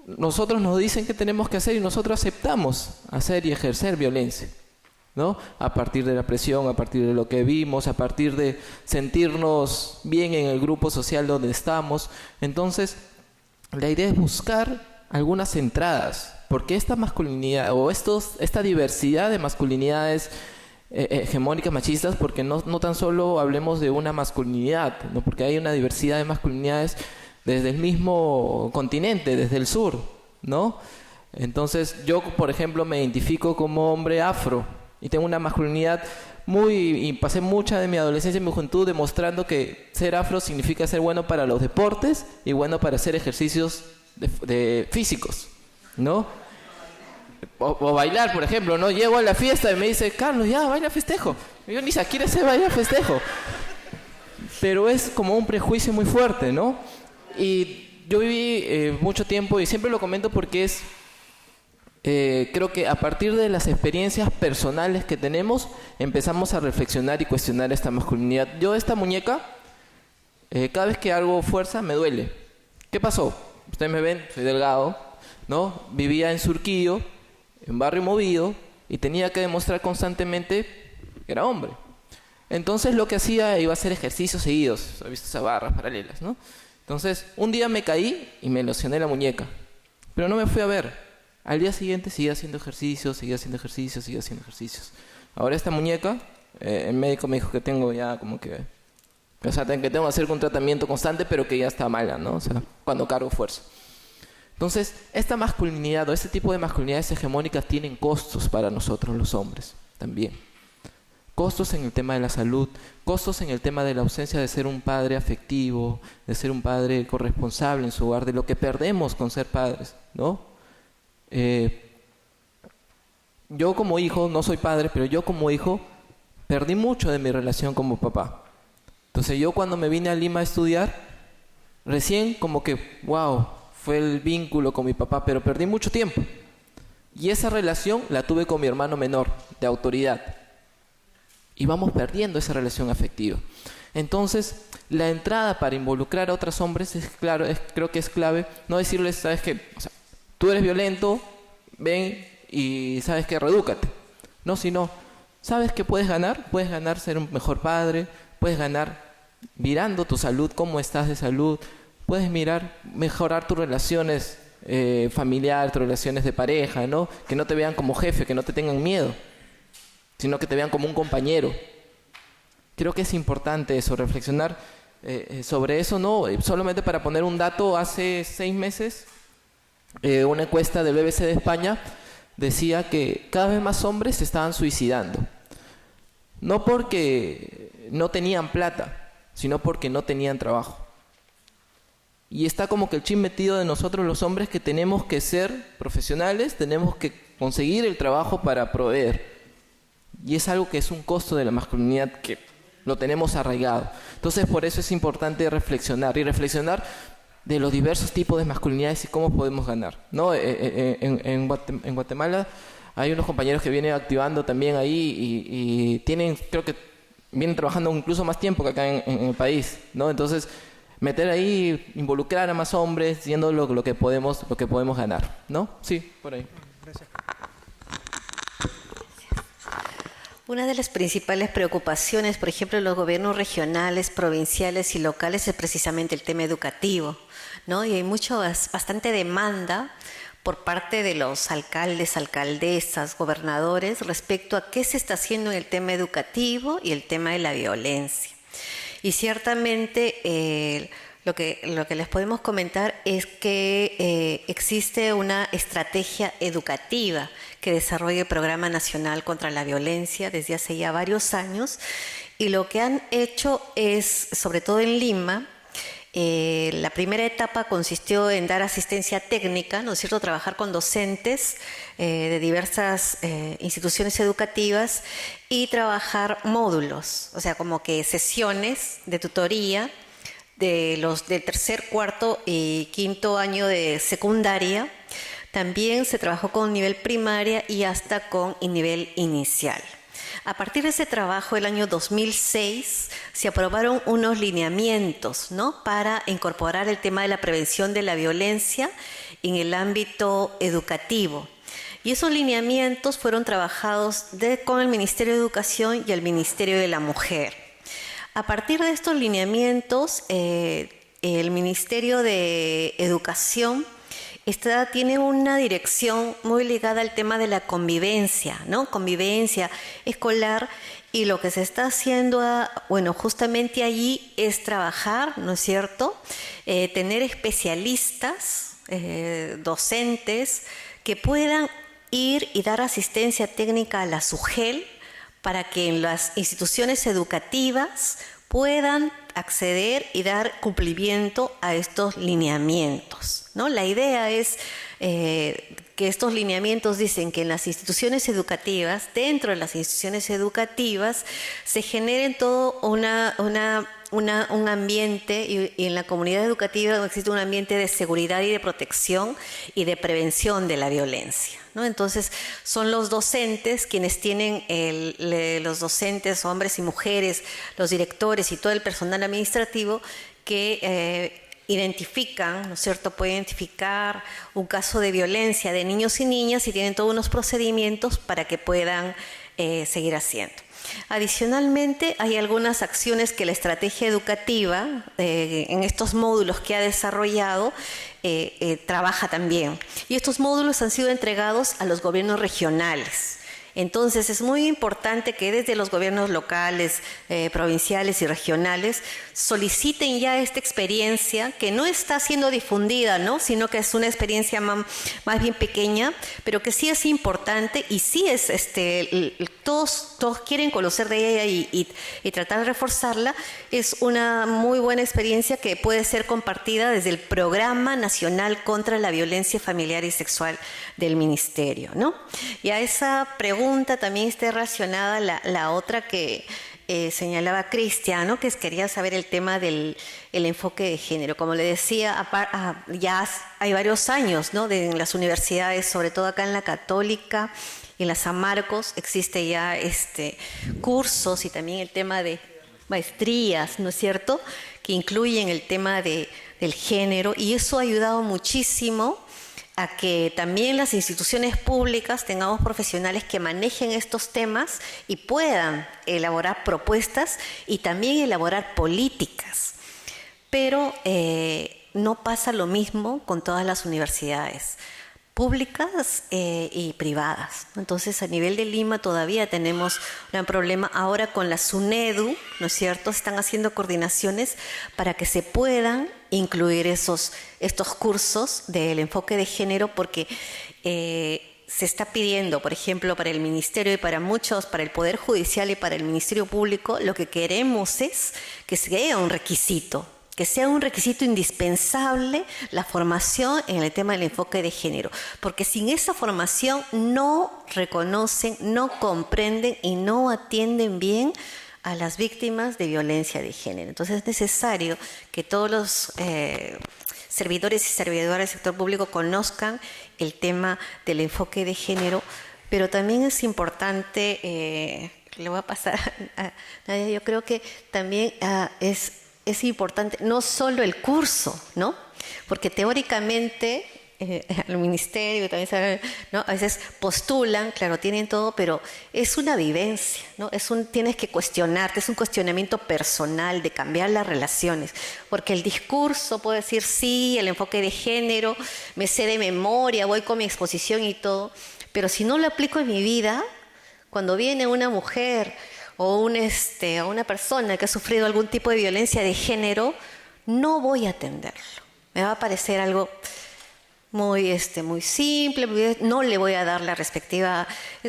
nosotros nos dicen qué tenemos que hacer y nosotros aceptamos hacer y ejercer violencia, ¿no? A partir de la presión, a partir de lo que vimos, a partir de sentirnos bien en el grupo social donde estamos. Entonces, la idea es buscar algunas entradas, porque esta masculinidad o esta diversidad de masculinidades hegemónicas machistas, porque no tan solo hablemos de una masculinidad, ¿no? Porque hay una diversidad de masculinidades desde el mismo continente, desde el sur, ¿no? Entonces, yo, por ejemplo, me identifico como hombre afro y tengo una masculinidad y pasé mucha de mi adolescencia y mi juventud demostrando que ser afro significa ser bueno para los deportes y bueno para hacer ejercicios de físicos, ¿no? O bailar, por ejemplo, ¿no? Llego a la fiesta y me dice, Carlos, ya, baila festejo. Y yo ni siquiera sé bailar festejo. Pero es como un prejuicio muy fuerte, ¿no? Y yo viví mucho tiempo, y siempre lo comento porque es... creo que a partir de las experiencias personales que tenemos empezamos a reflexionar y cuestionar esta masculinidad. Yo esta muñeca, cada vez que hago fuerza me duele. ¿Qué pasó? Ustedes me ven, soy delgado, ¿no? Vivía en Surquillo, en barrio movido, y tenía que demostrar constantemente que era hombre. Entonces lo que hacía iba a hacer ejercicios seguidos. ¿Has visto esas barras paralelas, no? Entonces un día me caí y me lesioné la muñeca, pero no me fui a ver. Al día siguiente seguía haciendo ejercicios. Ahora esta muñeca, el médico me dijo que tengo ya como que... O sea, que tengo que hacer un tratamiento constante, pero que ya está mala, ¿no? O sea, cuando cargo fuerza. Entonces, esta masculinidad o este tipo de masculinidades hegemónicas tienen costos para nosotros los hombres también. Costos en el tema de la salud, costos en el tema de la ausencia de ser un padre afectivo, de ser un padre corresponsable en su hogar, de lo que perdemos con ser padres, ¿no? Yo como hijo, no soy padre, pero yo como hijo perdí mucho de mi relación como papá. Entonces yo cuando me vine a Lima a estudiar, recién como que, wow, fue el vínculo con mi papá, pero perdí mucho tiempo. Y esa relación la tuve con mi hermano menor, de autoridad. Y vamos perdiendo esa relación afectiva. Entonces, la entrada para involucrar a otros hombres creo que es clave. No decirles, ¿sabes qué? O sea, tú eres violento, ven y sabes que redúcate. No, sino, ¿sabes qué puedes ganar? Puedes ganar ser un mejor padre, puedes ganar mirando tu salud, cómo estás de salud, puedes mejorar tus relaciones familiares, tus relaciones de pareja, ¿no? Que no te vean como jefe, que no te tengan miedo, sino que te vean como un compañero. Creo que es importante eso, reflexionar sobre eso, ¿no? Solamente para poner un dato, hace 6 meses, una encuesta del BBC de España decía que cada vez más hombres se estaban suicidando. No porque no tenían plata, sino porque no tenían trabajo. Y está como que el chip metido de nosotros los hombres que tenemos que ser profesionales, tenemos que conseguir el trabajo para proveer. Y es algo que es un costo de la masculinidad que lo tenemos arraigado. Entonces por eso es importante reflexionar de los diversos tipos de masculinidades y cómo podemos ganar, ¿no? En Guatemala hay unos compañeros que vienen activando también ahí y tienen, creo que vienen trabajando incluso más tiempo que acá en el país, ¿no? Entonces meter ahí, involucrar a más hombres, siendo lo que podemos ganar, ¿no? Sí, por ahí. Gracias. Una de las principales preocupaciones, por ejemplo, de los gobiernos regionales, provinciales y locales es precisamente el tema educativo, ¿no? Y hay bastante demanda por parte de los alcaldes, alcaldesas, gobernadores respecto a qué se está haciendo en el tema educativo y el tema de la violencia. Y ciertamente lo que les podemos comentar es que existe una estrategia educativa que desarrolla el Programa Nacional contra la Violencia desde hace ya varios años, y lo que han hecho es, sobre todo en Lima, la primera etapa consistió en dar asistencia técnica, ¿no es cierto?, trabajar con docentes de diversas instituciones educativas y trabajar módulos, o sea, como que sesiones de tutoría de los del tercer, cuarto y quinto año de secundaria. También se trabajó con nivel primaria y hasta con nivel inicial. A partir de ese trabajo, el año 2006, se aprobaron unos lineamientos, ¿no?, para incorporar el tema de la prevención de la violencia en el ámbito educativo. Y esos lineamientos fueron trabajados con el Ministerio de Educación y el Ministerio de la Mujer. A partir de estos lineamientos, el Ministerio de Educación tiene una dirección muy ligada al tema de la convivencia, ¿no? Convivencia escolar, y lo que se está haciendo, justamente allí es trabajar, ¿no es cierto?, tener especialistas, docentes, que puedan ir y dar asistencia técnica a la SUGEL para que en las instituciones educativas puedan acceder y dar cumplimiento a estos lineamientos, ¿no? La idea es que estos lineamientos dicen que en las instituciones educativas, dentro de las instituciones educativas, se generen todo un ambiente, y en la comunidad educativa existe un ambiente de seguridad y de protección y de prevención de la violencia, ¿no? Entonces, son los docentes quienes tienen, los docentes, hombres y mujeres, los directores y todo el personal administrativo que identifican, ¿no es cierto?, puede identificar un caso de violencia de niños y niñas, y tienen todos unos procedimientos para que puedan seguir haciendo. Adicionalmente, hay algunas acciones que la estrategia educativa, en estos módulos que ha desarrollado, trabaja también. Y estos módulos han sido entregados a los gobiernos regionales. Entonces, es muy importante que desde los gobiernos locales, provinciales y regionales soliciten ya esta experiencia, que no está siendo difundida, ¿no?, sino que es una experiencia más bien pequeña, pero que sí es importante, y sí es, todos quieren conocer de ella y tratar de reforzarla. Es una muy buena experiencia que puede ser compartida desde el Programa Nacional contra la Violencia Familiar y Sexual del Ministerio, ¿no? Y a esa pregunta también está relacionada la otra que señalaba Cristian, ¿no?, que quería saber el tema del enfoque de género. Como le decía, ya hay varios años, ¿no?, en las universidades, sobre todo acá en la Católica y en la San Marcos, existe ya cursos, y también el tema de maestrías, ¿no es cierto?, que incluyen el tema del género, y eso ha ayudado muchísimo a que también las instituciones públicas tengamos profesionales que manejen estos temas y puedan elaborar propuestas y también elaborar políticas. Pero no pasa lo mismo con todas las universidades públicas y privadas. Entonces, a nivel de Lima todavía tenemos un gran problema. Ahora con la SUNEDU, ¿no es cierto?, están haciendo coordinaciones para que se puedan incluir estos cursos del enfoque de género, porque se está pidiendo, por ejemplo, para el Ministerio y para muchos, para el Poder Judicial y para el Ministerio Público, lo que queremos es que sea un requisito, indispensable la formación en el tema del enfoque de género, porque sin esa formación no reconocen, no comprenden y no atienden bien a las víctimas de violencia de género. Entonces, es necesario que todos los servidores y servidoras del sector público conozcan el tema del enfoque de género, pero también es importante, le voy a pasar a Nadia, yo creo que también es importante no solo el curso, ¿no?, porque teóricamente al ministerio, también saben, ¿no? A veces postulan, claro, tienen todo, pero es una vivencia, ¿no? Tienes que cuestionarte, es un cuestionamiento personal de cambiar las relaciones, porque el discurso puede decir sí, el enfoque de género, me sé de memoria, voy con mi exposición y todo, pero si no lo aplico en mi vida, cuando viene una mujer o una persona que ha sufrido algún tipo de violencia de género, no voy a atenderlo. Me va a parecer algo muy simple, no le voy a dar la respectiva,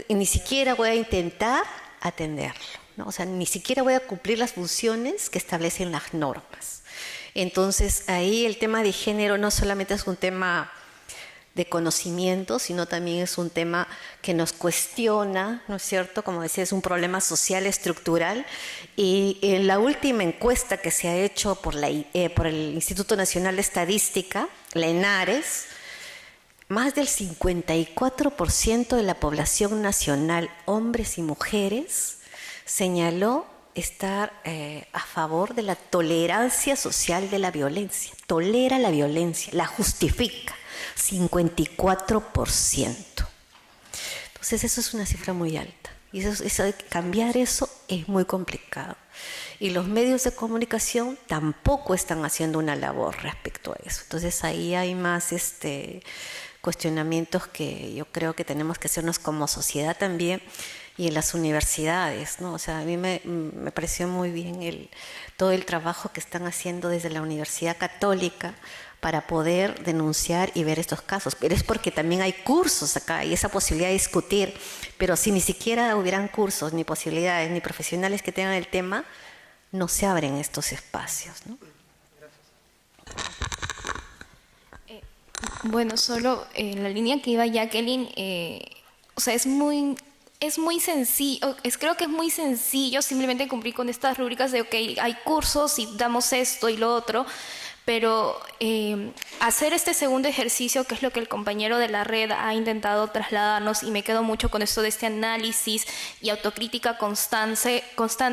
ni siquiera voy a intentar atenderlo, ¿no? O sea, ni siquiera voy a cumplir las funciones que establecen las normas. Entonces, ahí el tema de género no solamente es un tema de conocimiento, sino también es un tema que nos cuestiona, ¿no es cierto? Como decía, es un problema social estructural, y en la última encuesta que se ha hecho por el Instituto Nacional de Estadística, la ENARES, más del 54% de la población nacional, hombres y mujeres, señaló estar a favor de la tolerancia social de la violencia. Tolera la violencia, la justifica. 54%. Entonces eso es una cifra muy alta. Y cambiar eso es muy complicado. Y los medios de comunicación tampoco están haciendo una labor respecto a eso. Entonces ahí hay más cuestionamientos que yo creo que tenemos que hacernos como sociedad también, y en las universidades, ¿no? O sea, a mí me pareció muy bien todo el trabajo que están haciendo desde la Universidad Católica para poder denunciar y ver estos casos. Pero es porque también hay cursos acá y esa posibilidad de discutir. Pero si ni siquiera hubieran cursos, ni posibilidades, ni profesionales que tengan el tema, no se abren estos espacios, ¿no? Bueno, solo en la línea que iba Jacqueline, o sea, es muy sencillo, creo que es muy sencillo simplemente cumplir con estas rúbricas de, ok, hay cursos y damos esto y lo otro, pero hacer este segundo ejercicio, que es lo que el compañero de la red ha intentado trasladarnos, y me quedo mucho con esto de este análisis y autocrítica constante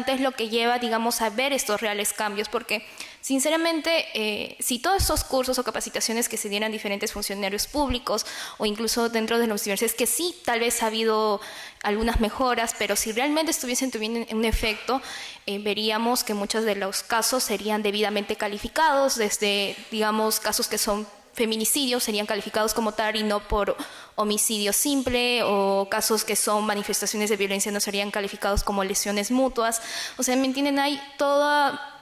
es lo que lleva, digamos, a ver estos reales cambios, porque sinceramente, si todos estos cursos o capacitaciones que se dieran diferentes funcionarios públicos o incluso dentro de las universidades, que sí, tal vez ha habido algunas mejoras, pero si realmente estuviesen teniendo un efecto, veríamos que muchos de los casos serían debidamente calificados, desde, digamos, casos que son feminicidios serían calificados como tal y no por homicidio simple, o casos que son manifestaciones de violencia no serían calificados como lesiones mutuas. O sea, ¿me entienden? Hay toda...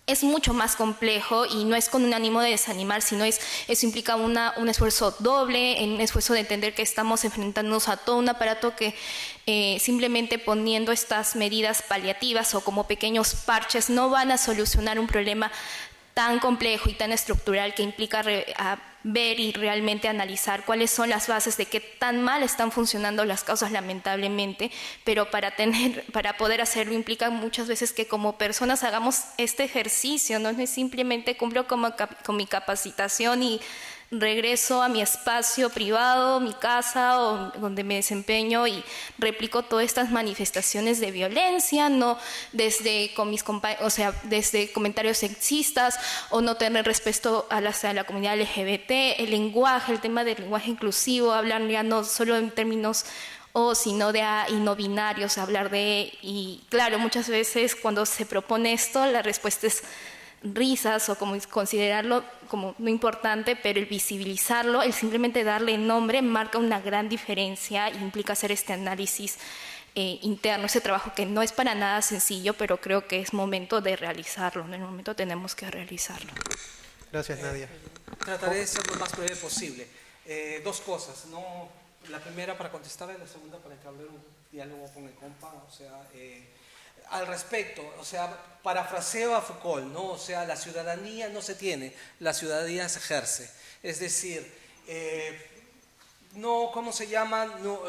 Es mucho más complejo y no es con un ánimo de desanimar, sino eso implica un esfuerzo doble, un esfuerzo de entender que estamos enfrentándonos a todo un aparato que simplemente poniendo estas medidas paliativas o como pequeños parches no van a solucionar un problema tan complejo y tan estructural que implica ver y realmente analizar cuáles son las bases de qué tan mal están funcionando las causas, lamentablemente, pero para poder hacerlo implica muchas veces que como personas hagamos este ejercicio, no es simplemente cumplo con mi capacitación y regreso a mi espacio privado, mi casa, o donde me desempeño, y replico todas estas manifestaciones de violencia, no desde desde comentarios sexistas, o no tener respeto a la comunidad LGBT, el lenguaje, el tema del lenguaje inclusivo, hablar ya no solo en términos sino de y no binarios, hablar y claro, muchas veces cuando se propone esto, la respuesta es risas o como considerarlo como no importante, pero el visibilizarlo, el simplemente darle nombre, marca una gran diferencia e implica hacer este análisis interno, ese trabajo que no es para nada sencillo, pero creo que es momento de realizarlo, en el momento tenemos que realizarlo. Gracias, Nadia. Trataré de ser lo más breve posible. Dos cosas, ¿no? La primera para contestarle, la segunda para entablar un diálogo con el compa, o sea, al respecto, o sea, parafraseo a Foucault, ¿no? O sea, la ciudadanía no se tiene, la ciudadanía se ejerce. Es decir, no, ¿cómo se llama? No,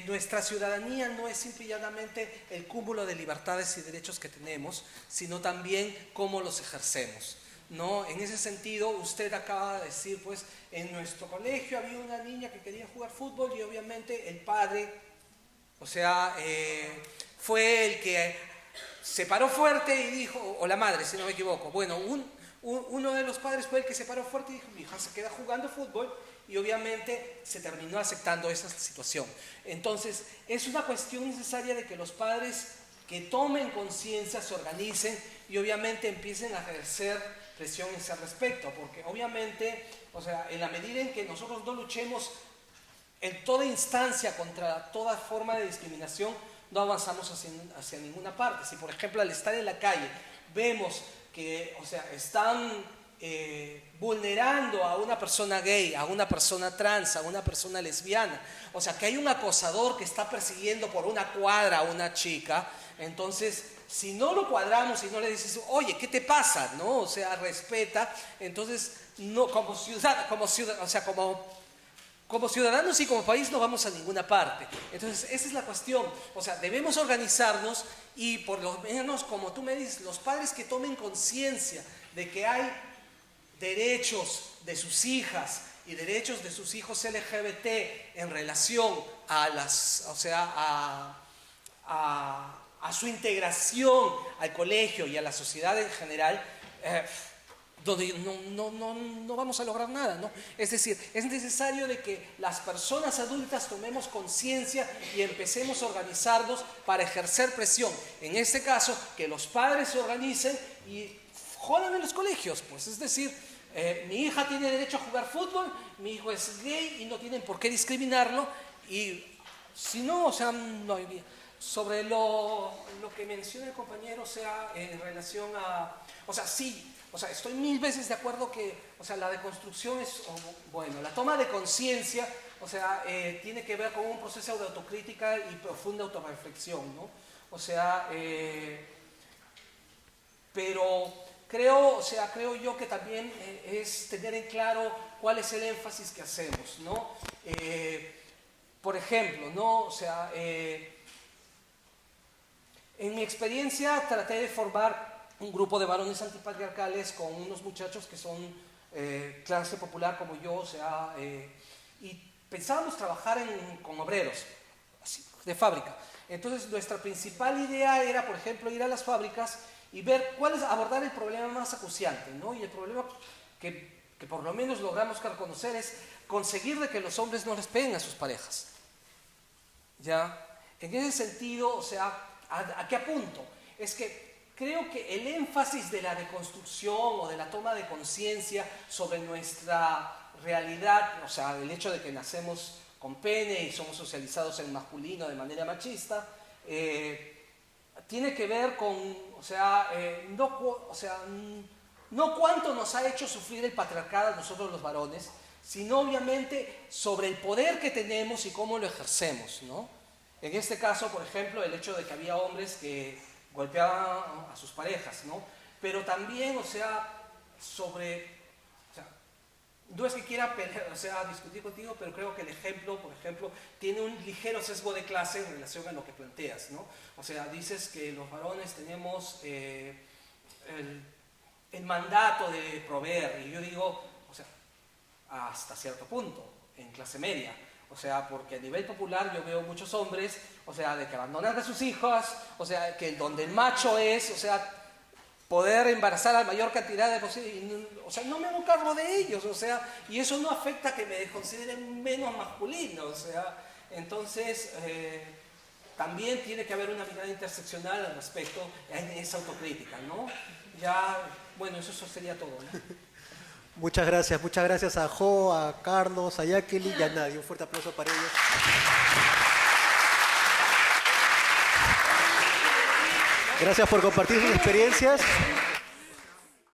nuestra ciudadanía no es simple y llanamente el cúmulo de libertades y derechos que tenemos, sino también cómo los ejercemos, ¿no? En ese sentido, usted acaba de decir, pues, en nuestro colegio había una niña que quería jugar fútbol y obviamente el padre, o sea, fue el que se paró fuerte y dijo, o la madre, si no me equivoco, bueno, Uno de los padres fue el que se paró fuerte y dijo, mi hija se queda jugando fútbol, y obviamente se terminó aceptando esa situación. Entonces, es una cuestión necesaria de que los padres que tomen conciencia, se organicen y obviamente empiecen a ejercer presión en ese respecto, porque obviamente, o sea, en la medida en que nosotros no luchemos en toda instancia contra toda forma de discriminación, no avanzamos hacia ninguna parte. Si, por ejemplo, al estar en la calle vemos que, o sea, están vulnerando a una persona gay, a una persona trans, a una persona lesbiana, o sea, que hay un acosador que está persiguiendo por una cuadra a una chica, entonces, si no lo cuadramos y no le dices, oye, ¿qué te pasa? ¿No? O sea, respeta, entonces, no, como ciudadanos y como país no vamos a ninguna parte. Entonces, esa es la cuestión. O sea, debemos organizarnos y por lo menos, como tú me dices, los padres que tomen conciencia de que hay derechos de sus hijas y derechos de sus hijos LGBT en relación a a su integración al colegio y a la sociedad en general, donde no vamos a lograr nada, ¿no? Es decir, es necesario de que las personas adultas tomemos conciencia y empecemos a organizarnos para ejercer presión. En este caso, que los padres se organicen y jodan en los colegios, pues, es decir, mi hija tiene derecho a jugar fútbol, mi hijo es gay y no tienen por qué discriminarlo, y si no, o sea, no hay bien. Sobre lo que menciona el compañero, o sea, en relación a, o sea, sí, o sea, estoy 1000 veces de acuerdo que, o sea, la deconstrucción es, bueno, la toma de conciencia, o sea, tiene que ver con un proceso de autocrítica y profunda autorreflexión, ¿no? O sea, pero creo yo que también es tener en claro cuál es el énfasis que hacemos, ¿no? Por ejemplo, ¿no? O sea, en mi experiencia traté de formar un grupo de varones antipatriarcales con unos muchachos que son clase popular como yo, o sea, y pensábamos trabajar con obreros, así, de fábrica. Entonces nuestra principal idea era, por ejemplo, ir a las fábricas y ver abordar el problema más acuciante, ¿no? Y el problema que por lo menos logramos reconocer es conseguir de que los hombres no les peguen a sus parejas. ¿Ya? En ese sentido, o sea, ¿a qué apunto? Es que creo que el énfasis de la deconstrucción o de la toma de conciencia sobre nuestra realidad, o sea, el hecho de que nacemos con pene y somos socializados en masculino de manera machista, tiene que ver con, o sea, no cuánto nos ha hecho sufrir el patriarcado a nosotros los varones, sino obviamente sobre el poder que tenemos y cómo lo ejercemos, ¿no? En este caso, por ejemplo, el hecho de que había hombres que golpeaban a sus parejas, ¿no? Pero también, o sea, no es que quiera pelear, o sea, discutir contigo, pero creo que el ejemplo, por ejemplo, tiene un ligero sesgo de clase en relación a lo que planteas, ¿no? O sea, dices que los varones tenemos el mandato de proveer, y yo digo, o sea, hasta cierto punto, en clase media. O sea, porque a nivel popular yo veo muchos hombres, o sea, de que abandonan a sus hijas, o sea, que donde el macho es, o sea, poder embarazar a la mayor cantidad de posibles, o sea, no me hago cargo de ellos, o sea, y eso no afecta a que me consideren menos masculino, o sea, entonces también tiene que haber una mirada interseccional al respecto en esa autocrítica, ¿no? Ya, bueno, eso sería todo, ¿no? Muchas gracias a Jo, a Carlos, a Jacqueline y a Nadia. Un fuerte aplauso para ellos. Gracias por compartir sus experiencias.